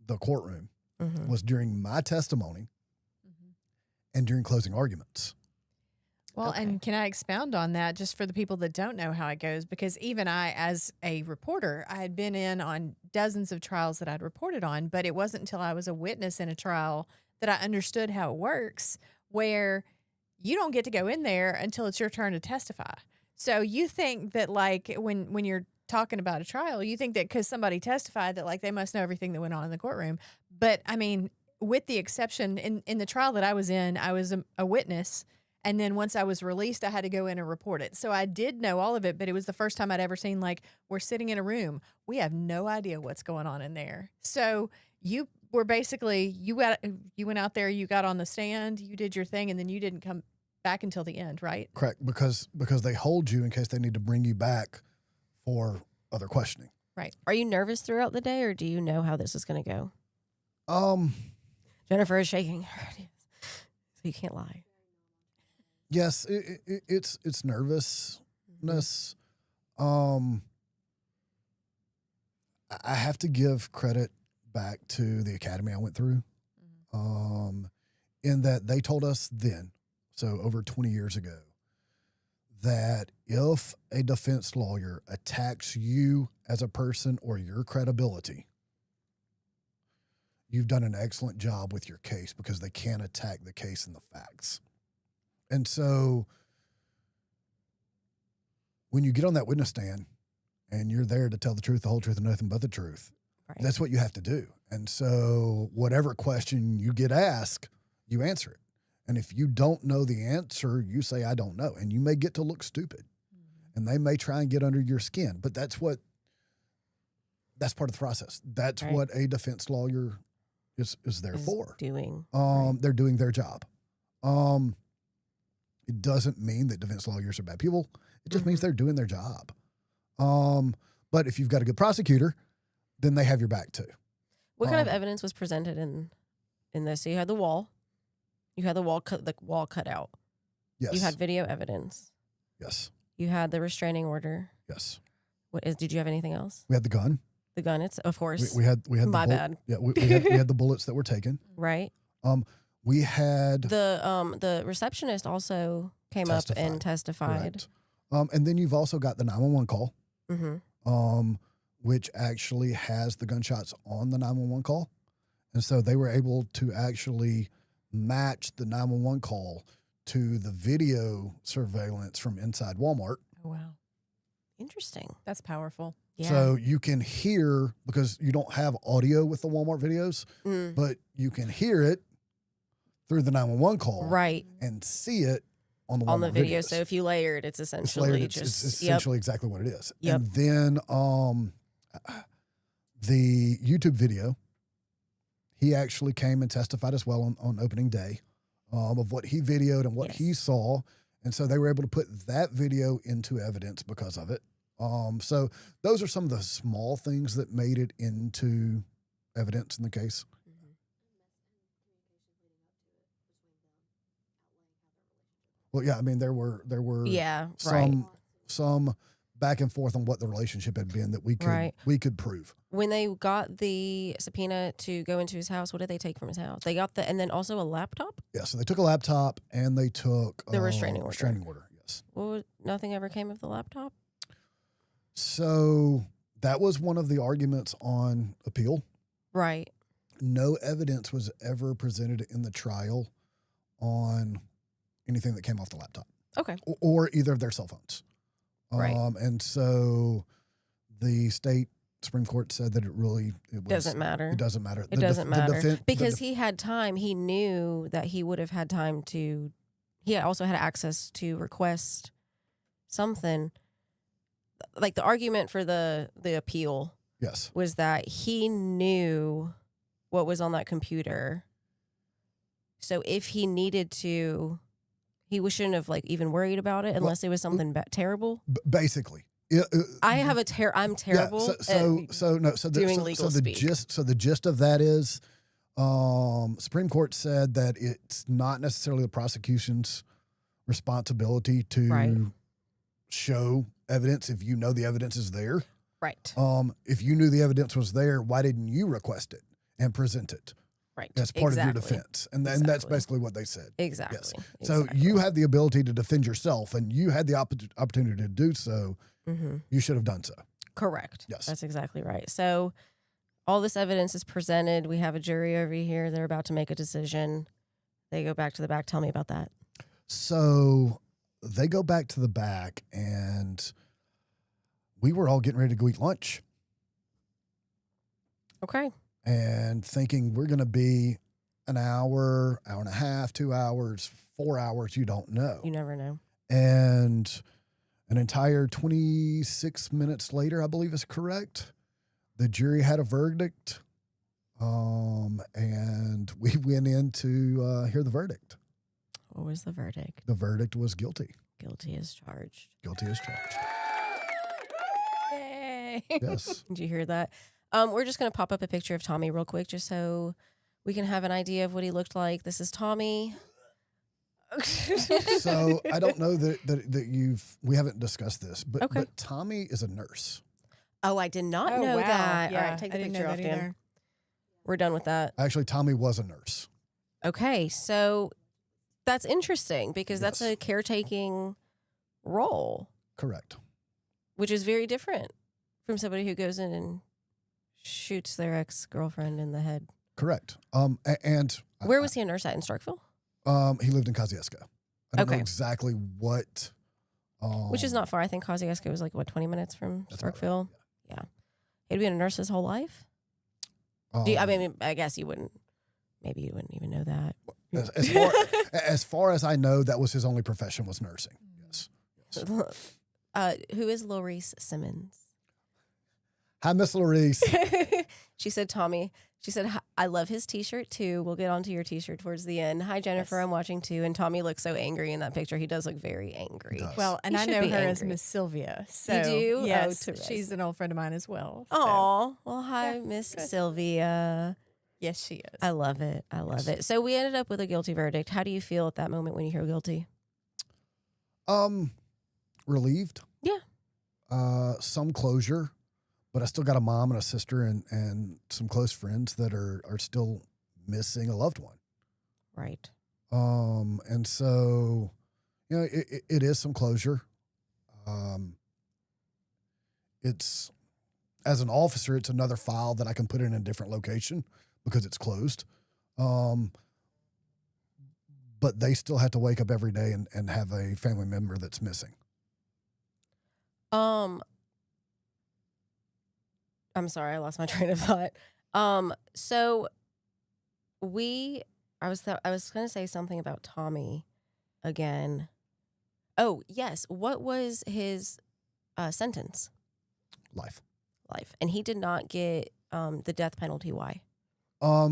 the courtroom Mhm. was during my testimony and during closing arguments. Well, Okay. and can I expound on that just for the people that don't know how it goes? Because even I, as a reporter, I had been in on dozens of trials that I'd reported on, but it wasn't until I was a witness in a trial that I understood how it works, where you don't get to go in there until it's your turn to testify. So you think that, like, when you're talking about a trial, you think that because somebody testified that, like, they must know everything that went on in the courtroom. But, I mean, with the exception, in the trial that I was in, I was a witness. And then once I was released, I had to go in and report it. So I did know all of it, but it was the first time I'd ever seen, like, we're sitting in a room. We have no idea what's going on in there. So you were basically, you went out there, you got on the stand, you did your thing, and then you didn't come back until the end, right? Correct. Because they hold you in case they need to bring you back for other questioning. Right. Are you nervous throughout the day or do you know how this is going to go? Jennifer is shaking her head. So you can't lie. Yes, it's nervousness. I have to give credit back to the academy I went through, in that they told us then, so over 20 years ago, that if a defense lawyer attacks you as a person or your credibility, you've done an excellent job with your case because they can't attack the case and the facts. And so when you get on that witness stand and you're there to tell the truth, the whole truth, and nothing but the truth, Right. that's what you have to do. And so whatever question you get asked, you answer it. And if you don't know the answer, you say, I don't know. And you may get to look stupid. And they may try and get under your skin. But that's part of the process. That's Right. what a defense lawyer is there Is for. doing. They're doing their job. It doesn't mean that defense lawyers are bad people. It just means they're doing their job. But if you've got a good prosecutor, then they have your back too. What kind of evidence was presented in this? So you had the wall. You had the wall cut out. Yes. You had video evidence. Yes. You had the restraining order. Yes. Did you have anything else? We had the gun. The gun, it's of course. We had My the bad. Yeah, we had the bullets that were taken. Right. We had The receptionist also came up and testified. correct. And then you've also got the 911 call, Mm-hmm. which actually has the gunshots on the 911 call. And so they were able to actually match the 911 call to the video surveillance from inside Walmart. Oh, wow. Interesting. That's powerful. Yeah. So you can hear, because you don't have audio with the Walmart videos, but you can hear it through the 911 call, right. and see it on the Walmart On the video. videos. So if you layer it, it's It's essentially layered, just it's essentially exactly what it is. Yep. And then the YouTube video, he actually came and testified as well on opening day of what he videoed and what he Yes. saw. And so they were able to put that video into evidence because of it. So those are some of the small things that made it into evidence in the case. Well, yeah, I mean, there were Yeah, right. some back and forth on what the relationship had been that we could Right. prove. When they got the subpoena to go into his house, what did they take from his house? They got and then also a laptop? Yeah, so they took a laptop and they took The restraining order. Restraining order, yes. Nothing ever came of the laptop? So that was one of the arguments on appeal. Right. No evidence was ever presented in the trial on anything that came off the laptop Okay. or either of their cell phones. Right. And so the state Supreme Court said that Doesn't matter. It doesn't matter. It doesn't matter. Because he had time. He knew that he would have had time to, he also had access to request something. Like the argument for the appeal yes. was that he knew what was on that computer. So if he needed to, he shouldn't have even worried about it unless it was something terrible. Basically. I'm terrible doing legal speak. The gist of that is Supreme Court said that it's not necessarily the prosecution's responsibility to show evidence if you know the evidence is there. Right. If you knew the evidence was there, why didn't you request it and present it? Right. That's part of your defense. And that's basically what they said. Exactly. Yes. So you have the ability to defend yourself and you had the opportunity to do so. Mm-hmm. You should have done so. Correct. Yes. That's exactly right. So all this evidence is presented. We have a jury over here. They're about to make a decision. They go back to the back. Tell me about that. So they go back to the back and we were all getting ready to go eat lunch. Okay. And thinking we're going to be an hour, hour and a half, 2 hours, 4 hours, you don't know. You never know. And an entire 26 minutes later, I believe is correct, the jury had a verdict, and we went in to hear the verdict. What was the verdict? The verdict was guilty. Guilty as charged. Guilty as charged. Yay. Yes. Did you hear that? We're just going to pop up a picture of Tommy real quick just so we can have an idea of what he looked like. This is Tommy. So I don't know that we haven't discussed this, but Tommy is a nurse. Oh, I did not know that. Yeah, all right, take the I didn't picture know off, that Dan. either. We're done with that. Actually, Tommy was a nurse. Okay, so that's interesting because that's Yes. a caretaking role, Correct. which is very different from somebody who goes in and shoots their ex-girlfriend in the head. Correct. And Where was he a nurse at in Starkville? he lived in Kosciuszko. I don't know Okay. exactly what. Which is not far. I think Kosciuszko was like, 20 minutes from That's about Starkville? right, Yeah. He'd been a nurse his whole life? I guess you wouldn't. Maybe you wouldn't even know that. As far as I know, that was his only profession, was nursing. Yes. Who is Lorice Simmons? Hi, Miss Larice. She said, Tommy. She said, I love his T-shirt too. We'll get onto your T-shirt towards the end. Hi, Jennifer. Yes. I'm watching too. And Tommy looks so angry in that picture. He does look very angry. He does. Well, and He I should know be her as angry. Miss Sylvia. So, do? Oh, Yes, Therese. she's an old friend of mine as well. So. Aw. Well, hi, Yeah, Miss good. Sylvia. Yes, she is. I love it. I love it. So we ended up with a guilty verdict. How do you feel at that moment when you hear guilty? Relieved. Yeah. Some closure, but I still got a mom and a sister and some close friends that are still missing a loved one. Right. And so, it is some closure. It's, as an officer, it's another file that I can put in a different location because it's closed. But they still have to wake up every day and have a family member that's missing. I'm sorry, I lost my train of thought. So I was going to say something about Tommy again. Oh, yes. What was his sentence? Life. Life. And he did not get the death penalty. Why? I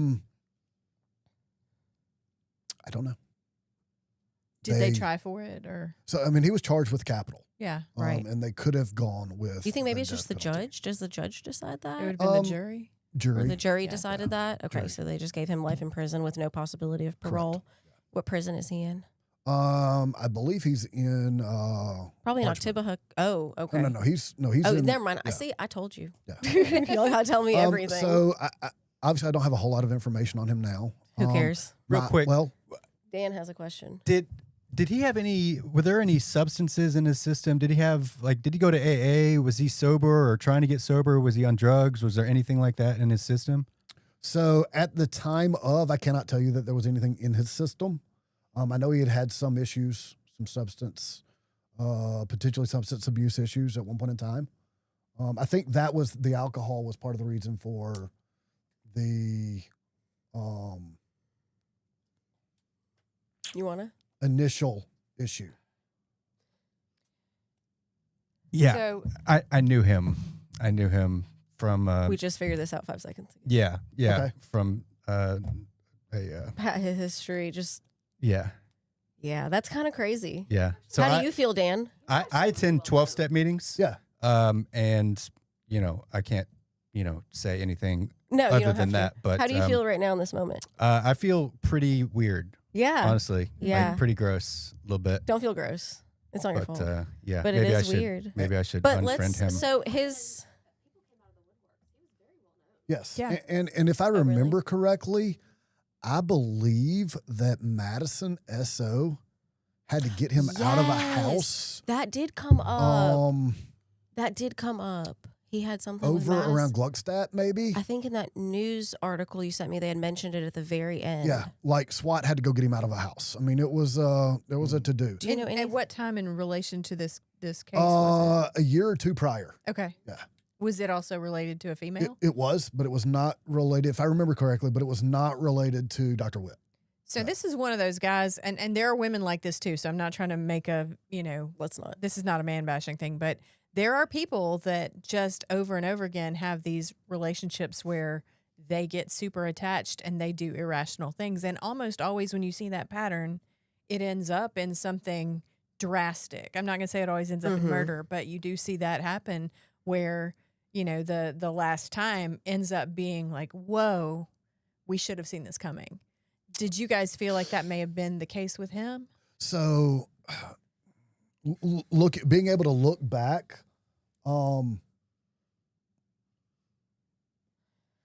don't know. Did they try for it or? So, I mean, he was charged with capital. Yeah. Right. And they could have gone with. Do you think maybe it's death just the penalty. judge? Does the judge decide that? It would have been the jury. Jury. Or the jury Yeah. decided that? Okay, Jury. so they just gave him life in prison with no possibility of Correct. parole. What prison is he in? I believe he's in. Probably in Parchment. October. Oh, okay. No, he's Oh, in. never mind. I yeah. see. I told you. Yeah. Y'all gotta tell me everything. So obviously, I don't have a whole lot of information on him now. Who cares? Real quick. Well, Dan has a question. Did he have were there any substances in his system? Did he go to AA? Was he sober or trying to get sober? Was he on drugs? Was there anything like that in his system? so at the time of, I cannot tell you that there was anything in his system. I know he had some issues, some potentially substance abuse issues at one point in time. I think the alcohol was part of the reason for the You wanna? initial issue. Yeah, So I knew him. I knew him from. We just figured this out 5 seconds ago. Yeah, Okay. from Pat, his history, just yeah, that's kind of crazy. yeah. So How do you feel, Dan? I attend 12-step meetings. Yeah. And I can't say anything No, you other don't have than to. that. But How do you feel right now in this moment? I feel pretty weird, Yeah. honestly. Yeah. Like, pretty gross a little bit. Don't feel gross. It's not your But fault. yeah, But it maybe is I should. weird. Maybe I should But unfriend him. so his Yes. Yeah. And if I really? remember correctly, I believe that Madison SO had to get him out of a Yes. house that did come up. um He had something with over Madison. around Gluckstadt maybe. I think in that news article you sent me, they had mentioned it at the very end. Yeah, like SWAT had to go get him out of a house. I mean, it was there was a to do. Do you know at anything? what time in relation to this case was A year or two prior. it? Okay. Yeah. Was it also related to a female? It was, but it was not related, if I remember correctly, but it was not related to Dr. Witt. So this is one of those guys, and there are women like this too. So I'm not trying to make Let's not. this is not a man bashing thing, but there are people that just over and over again have these relationships where they get super attached and they do irrational things. And almost always when you see that pattern, it ends up in something drastic. I'm not going to say it always ends up in murder, but you do see that happen where, the last time ends up being like, whoa, we should have seen this coming. Did you guys feel like that may have been the case with him? So being able to look back,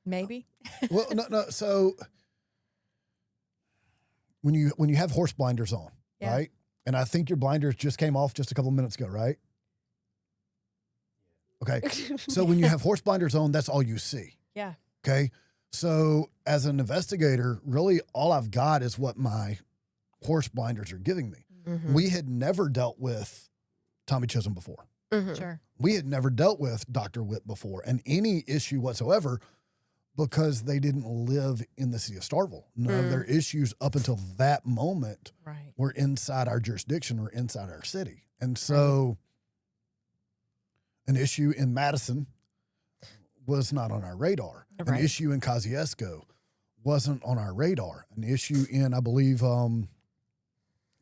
Maybe. well, no. So when you have horse blinders on, Yeah. right, And I think your blinders just came off just a couple minutes ago, right? Okay. So when you have horse blinders on, that's all you see. Yeah. Okay. So as an investigator, really all I've got is what my horse blinders are giving me. Mm-hmm. We had never dealt with Tommy Chisholm before. Mm-hmm. Sure. We had never dealt with Dr. Witt before and any issue whatsoever because they didn't live in the city of Starkville. None of their issues up until that moment Right. were inside our jurisdiction or inside our city. And so an issue in Madison was not on our radar. Right. An issue in Kosciuszko wasn't on our radar. An issue in, I believe,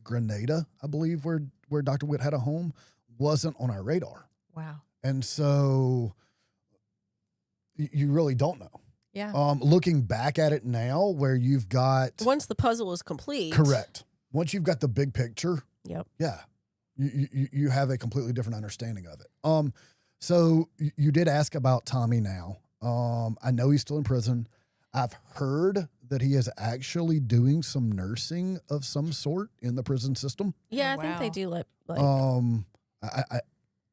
Grenada, I believe, where Dr. Witt had a home, wasn't on our radar. Wow. And so you really don't know. Yeah. Looking back at it now, where you've got Once the puzzle is complete. correct. Once you've got the big picture, Yep. yeah, you have a completely different understanding of it. So you did ask about Tommy now. I know he's still in prison. I've heard that he is actually doing some nursing of some sort in the prison system. Yeah, Oh, I think they wow. do like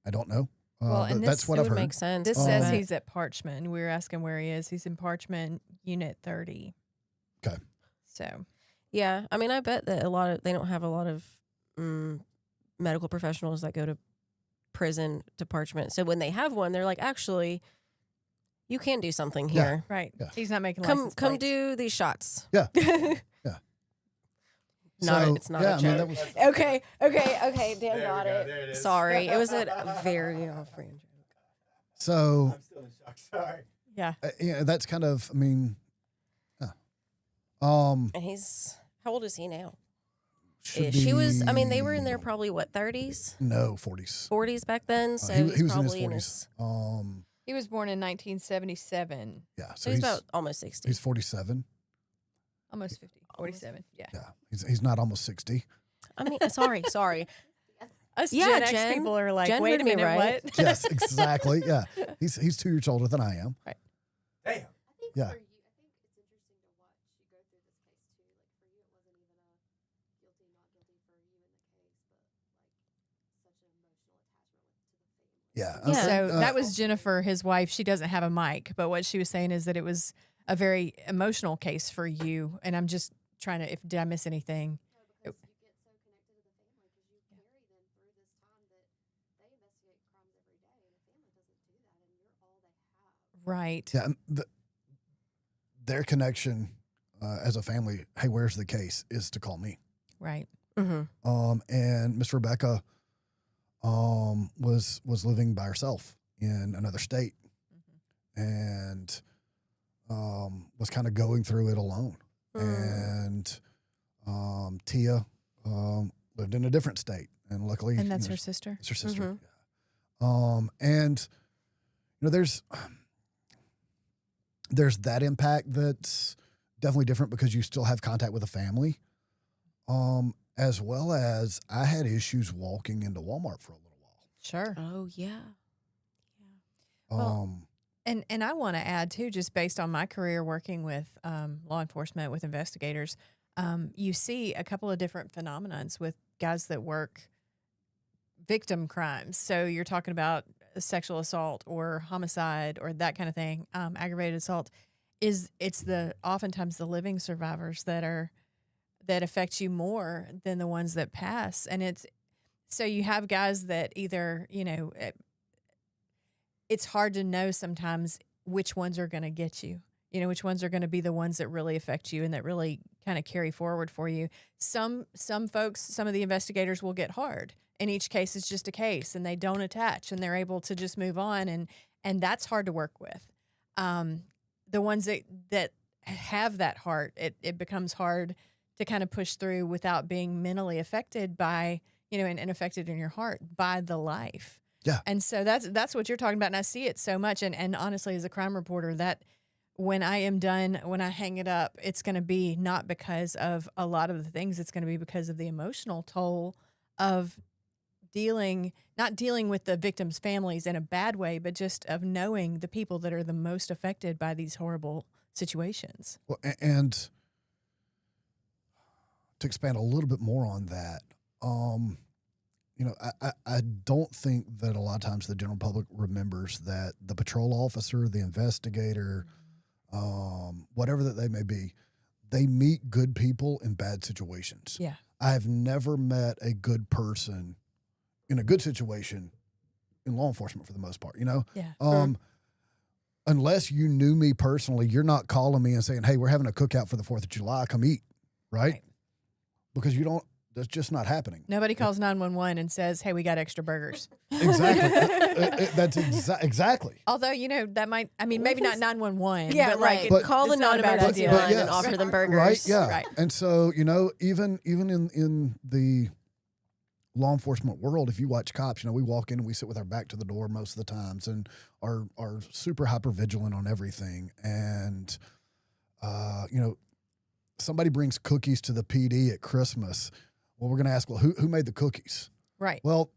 I don't know. Well, and that's this- what it I've would heard. make sense. This Oh. says but- he's at Parchment. We were asking where he is. He's in Parchment Unit 30. Okay. So, Yeah, I mean, I bet that they don't have a lot of medical professionals that go to prison to Parchment. So when they have one, they're like, actually, you can do something Yeah. here. right. Yeah. He's not making Come license come plates. do these shots. Yeah. It's not a I mean, joke. that was Okay. Dan got it. There it is. Sorry, it was a very off-brand joke. so. I'm still in shock. Sorry. Yeah. Yeah, that's kind of. I mean, And he's how old is he now? should She was. I mean, be- they were in their probably what 30s, No, 40s. 40s back then. So He he's was in his probably 40s. He was born in 1977. Yeah, So he's about almost 60. he's 47. Almost 50. 47. Yeah. Yeah, he's not almost 60. I mean, sorry. Us Yeah, Gen X Jen. people are like, Jen wait heard a me minute, right. what? Yes, exactly. Yeah, he's 2 years older than I am. Damn. Yeah. I think it's interesting to watch you go through this case too. Like for you, it wasn't even a guilty, not guilty for you in the case, but like such an emotional attachment to the family. Yeah. Yeah. So that was Jennifer, his wife. She doesn't have a mic, but what she was saying is that it was a very emotional case for you. And I'm just trying to, did I miss anything? No, because you get so connected to the family because you carry them through this time that they investigate crimes every day, and the family doesn't do that, and you're all they have. Right. Yeah, and their connection as a family. Hey, where's the case? Is to call me. Right. Mm-hmm. And Miss Rebecca was living by herself in another state, and was kind of going through it alone. And Tia lived in a different state, and luckily, And that's you know, her sister? it's her sister. Mhm. Yeah. And you know, there's that impact that's definitely different because you still have contact with the family. As well as I had issues walking into Walmart for a little while. Sure. Oh yeah. Well, And I want to add too, just based on my career working with law enforcement, with investigators, you see a couple of different phenomenons with guys that work victim crimes. So you're talking about sexual assault or homicide or that kind of thing, aggravated assault. It's oftentimes the living survivors that affect you more than the ones that pass. And so you have guys that either, it's hard to know sometimes which ones are going to get you, which ones are going to be the ones that really affect you and that really kind of carry forward for you. Some folks, some of the investigators will get hard, and each case is just a case and they don't attach and they're able to just move on. And that's hard to work with. The ones that have that heart, it becomes hard to kind of push through without being mentally affected by, and affected in your heart by the life. Yeah. And so that's what you're talking about. And I see it so much. And honestly, as a crime reporter, that when I am done, when I hang it up, it's going to be not because of a lot of the things. It's going to be because of the emotional toll of not dealing with the victims' families in a bad way, but just of knowing the people that are the most affected by these horrible situations. Well, and to expand a little bit more on that, I don't think that a lot of times the general public remembers that the patrol officer, the investigator, whatever that they may be, they meet good people in bad situations. Yeah. I have never met a good person in a good situation in law enforcement for the most part, Yeah. Unless you knew me personally, you're not calling me and saying, hey, we're having a cookout for the 4th of July, come eat, right? Because that's just not happening. Nobody calls 911 and says, hey, we got extra burgers. Exactly. That's exactly. Although, that might, maybe not 911. Yeah, but right. Like, But- Call the it's not a bad non-emergency idea. line But and yes. offer them burgers. Right, yeah. Right. And so, even in the law enforcement world, if you watch cops, we walk in and we sit with our back to the door most of the times and are super hyper vigilant on everything. And, somebody brings cookies to the PD at Christmas. Well, we're going to ask, well, who made the cookies? Right. Well,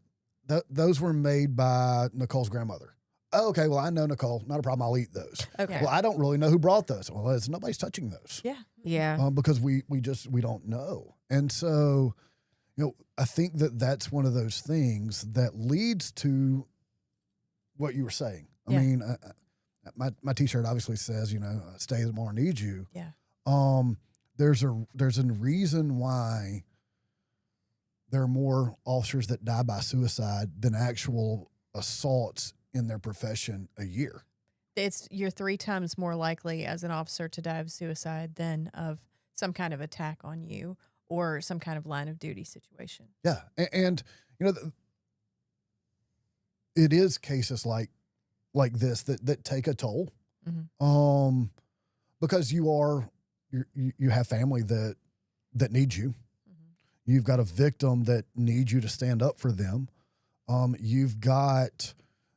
those were made by Nicole's grandmother. Oh, okay, well, I know Nicole. Not a problem. I'll eat those. Okay. Well, I don't really know who brought those. Well, nobody's touching those. Yeah. Yeah. Because we don't know. And so, I think that's one of those things that leads to what you were saying. I Yeah. mean, my T-shirt obviously says, stay the more needs you. Yeah. There's a reason why there are more officers that die by suicide than actual assaults in their profession a year. You're 3 times more likely as an officer to die of suicide than of some kind of attack on you or some kind of line of duty situation. Yeah. And it is cases like this that take a toll. Mm-hmm. Because you have family that needs you. Mm-hmm. You've got a victim that needs you to stand up for them. You've got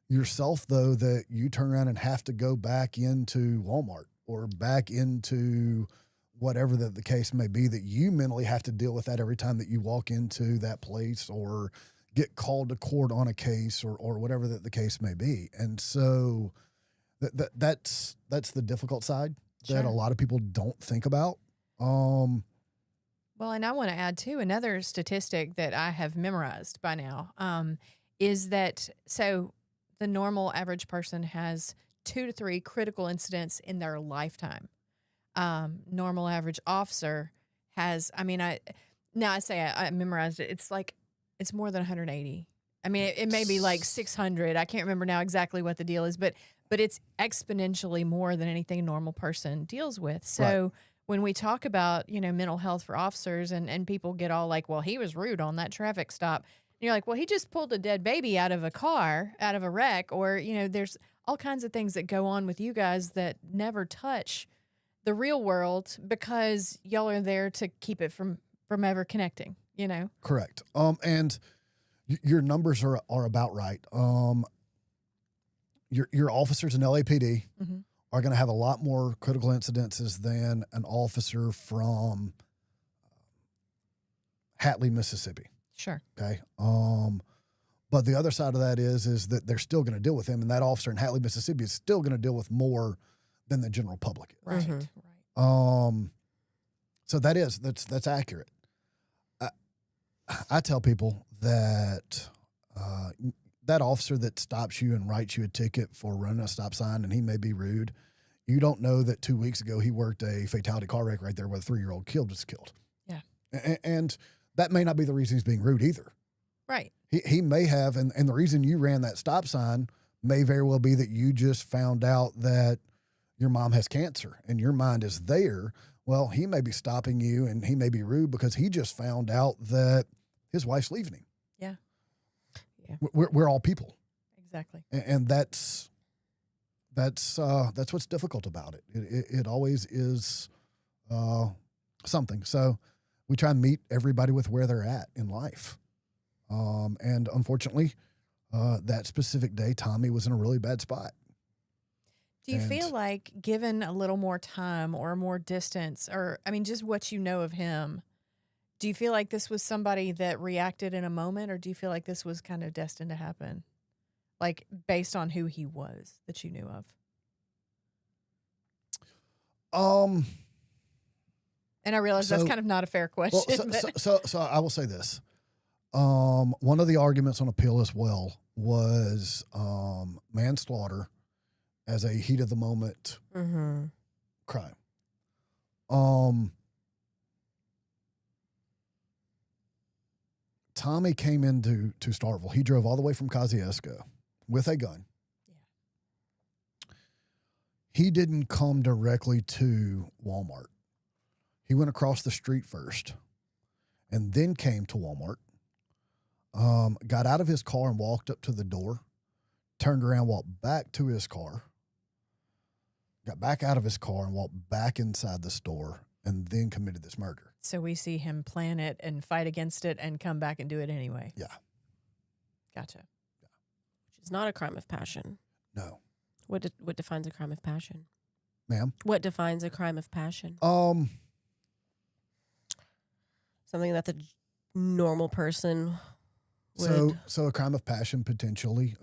yourself, though, that you turn around and have to go back into Walmart or back into whatever the case may be, that you mentally have to deal with that every time that you walk into that place or get called to court on a case or whatever the case may be. And so that's the difficult side that Sure. a lot of people don't think about. Well, and I want to add, too, another statistic that I have memorized by now is that so the normal average person has 2 to 3 critical incidents in their lifetime. Normal average officer has, I memorized it. It's more than 180. I mean, it may be like 600. I can't remember now exactly what the deal is, but it's exponentially more than anything a normal person deals with. So when we talk about, mental health for officers and people get all like, well, he was rude on that traffic stop. And you're like, well, he just pulled a dead baby out of a car, out of a wreck, or, there's all kinds of things that go on with you guys that never touch the real world because y'all are there to keep it from ever connecting, Correct. And your numbers are about right. Your officers in LAPD Mm-hmm. are going to have a lot more critical incidences than an officer from Hatley, Mississippi. Sure. Okay. But the other side of that is that they're still going to deal with him, and that officer in Hatley, Mississippi is still going to deal with more than the general public is. Right. Mhm. Right. So that's accurate. I tell people that that officer that stops you and writes you a ticket for running a stop sign, and he may be rude, you don't know that 2 weeks ago he worked a fatality car wreck right there where a 3-year-old kid was killed. Yeah. And that may not be the reason he's being rude either. Right. He may have, and the reason you ran that stop sign may very well be that you just found out that your mom has cancer and your mind is there. Well, he may be stopping you and he may be rude because he just found out that his wife's leaving him. Yeah. Yeah. We're all people. Exactly. And that's what's difficult about it. It always is something. So we try and meet everybody with where they're at in life. And unfortunately, that specific day, Tommy was in a really bad spot. Do you And- feel like given a little more time or more distance, or just what you know of him, do you feel like this was somebody that reacted in a moment, or do you feel like this was kind of destined to happen? Like based on who he was that you knew of? And I realize that's So- kind of not a fair Well, question. but- so I will say this. One of the arguments on appeal as well was manslaughter as a heat of the moment Mm-hmm. crime. Tommy came into Starkville. He drove all the way from Kosciuszko with a gun. Yeah. He didn't come directly to Walmart. He went across the street first and then came to Walmart, got out of his car and walked up to the door, turned around, walked back to his car, got back out of his car and walked back inside the store, and then committed this murder. So we see him plan it and fight against it and come back and do it anyway. Yeah. Gotcha. Which is not a crime of passion. No. What defines a crime of passion? Ma'am? What defines a crime of passion? Something that the normal person would. So a crime of passion potentially.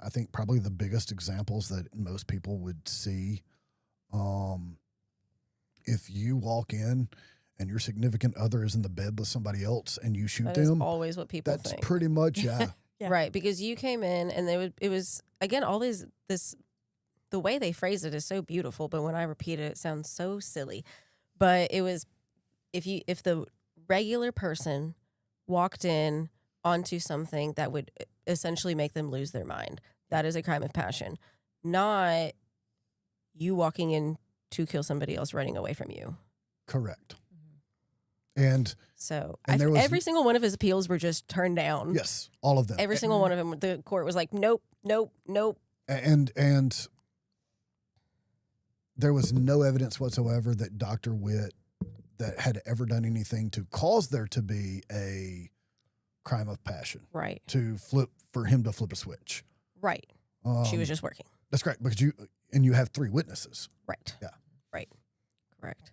I think probably the biggest examples that most people would see. If you walk in and your significant other is in the bed with somebody else and you shoot That is them, always what people that's think. pretty much Yeah. Right, because you came in and it was again all this the way they phrase it is so beautiful, but when I repeat it, it sounds so silly. But it was if the regular person walked in onto something that would essentially make them lose their mind, that is a crime of passion. Not you walking in to kill somebody else running away from you. correct. And So there was- every single one of his appeals were just turned down. yes, all of them. Every single one of them, the court was like, nope, nope, nope. And there was no evidence whatsoever that Dr. Witt that had ever done anything to cause there to be a crime of passion, Right, for him to flip a switch. right. She was just working. That's correct, because you have 3 witnesses. Right. Yeah. Right. Correct.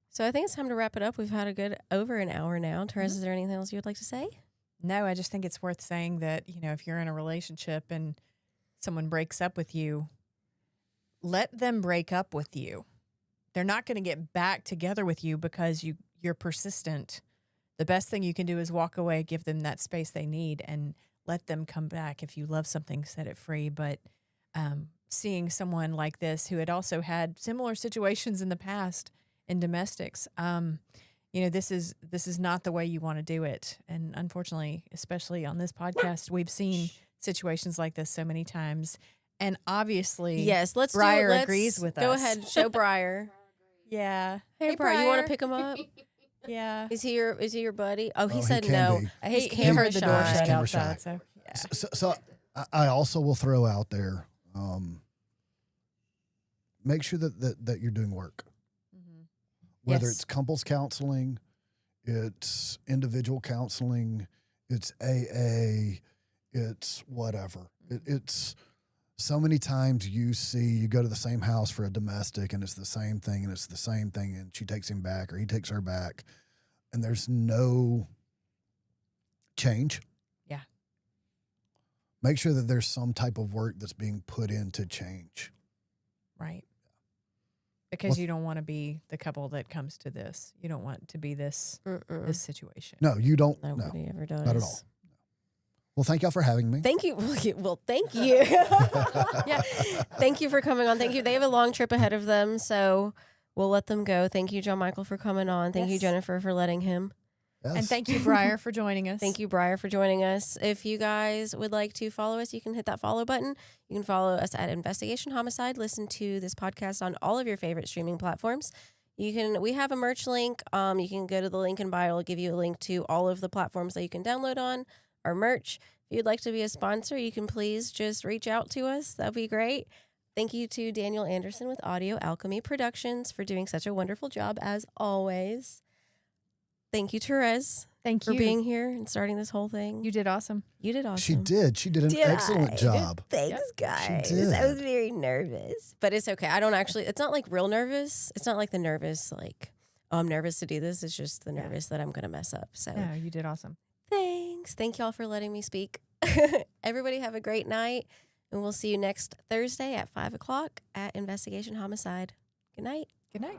So I think it's time to wrap it up. We've had a good over an hour now. Therese, is there anything else you would like to say? No, I just think it's worth saying that, if you're in a relationship and someone breaks up with you, let them break up with you. They're not going to get back together with you because you're persistent. The best thing you can do is walk away, give them that space they need, and let them come back. If you love something, set it free. But seeing someone like this who had also had similar situations in the past in domestics, this is not the way you want to do it. And unfortunately, especially on this podcast, we've seen situations like this so many times. And obviously, Yes, let's Briar do it. agrees with Go us. ahead, show Briar. Yeah. Hey, Briar, you want to pick him up? Yeah. Is he your buddy? Oh, he Oh, he said can no. be. He's He camera heard the door shy. shut Camera outside. shy. So, yeah. So I also will throw out there, make sure that you're doing work. Whether Yes. it's couples counseling, it's individual counseling, it's AA, it's whatever. It's so many times you go to the same house for a domestic and it's the same thing and she takes him back or he takes her back and there's no change. Yeah. Make sure that there's some type of work that's being put in to change. Right. Because you don't want to be the couple that comes to this. You don't want to be this situation. No, you don't. Nobody ever does. Not at all. Well, thank y'all for having me. Thank you. Well, thank you. Yeah. Thank you for coming on. Thank you. They have a long trip ahead of them, so we'll let them go. Thank you, John Michael, for coming on. Thank you, Yes. Jennifer, for letting him. Yes. And thank you, Briar, for joining us. Thank you, Briar, for joining us. If you guys would like to follow us, you can hit that follow button. You can follow us at Investigation Homicide. Listen to this podcast on all of your favorite streaming platforms. We have a merch link. You can go to the link in bio. It'll give you a link to all of the platforms that you can download on our merch. If you'd like to be a sponsor, you can please just reach out to us. That'd be great. Thank you to Daniel Anderson with Audio Alchemy Productions for doing such a wonderful job as always. Thank you, Therese, Thank for you. being here and starting this whole thing. You did awesome. You did awesome. She did. She did an excellent job. Thanks, guys. I was very nervous. But it's okay. It's not like real nervous. It's not like the nervous, like, oh, I'm nervous to do this. It's just the nervous that I'm going to mess up. So No, you did awesome. thanks. Thank y'all for letting me speak. Everybody have a great night. And we'll see you next Thursday at 5 o'clock at Investigation Homicide. Good night. Good night.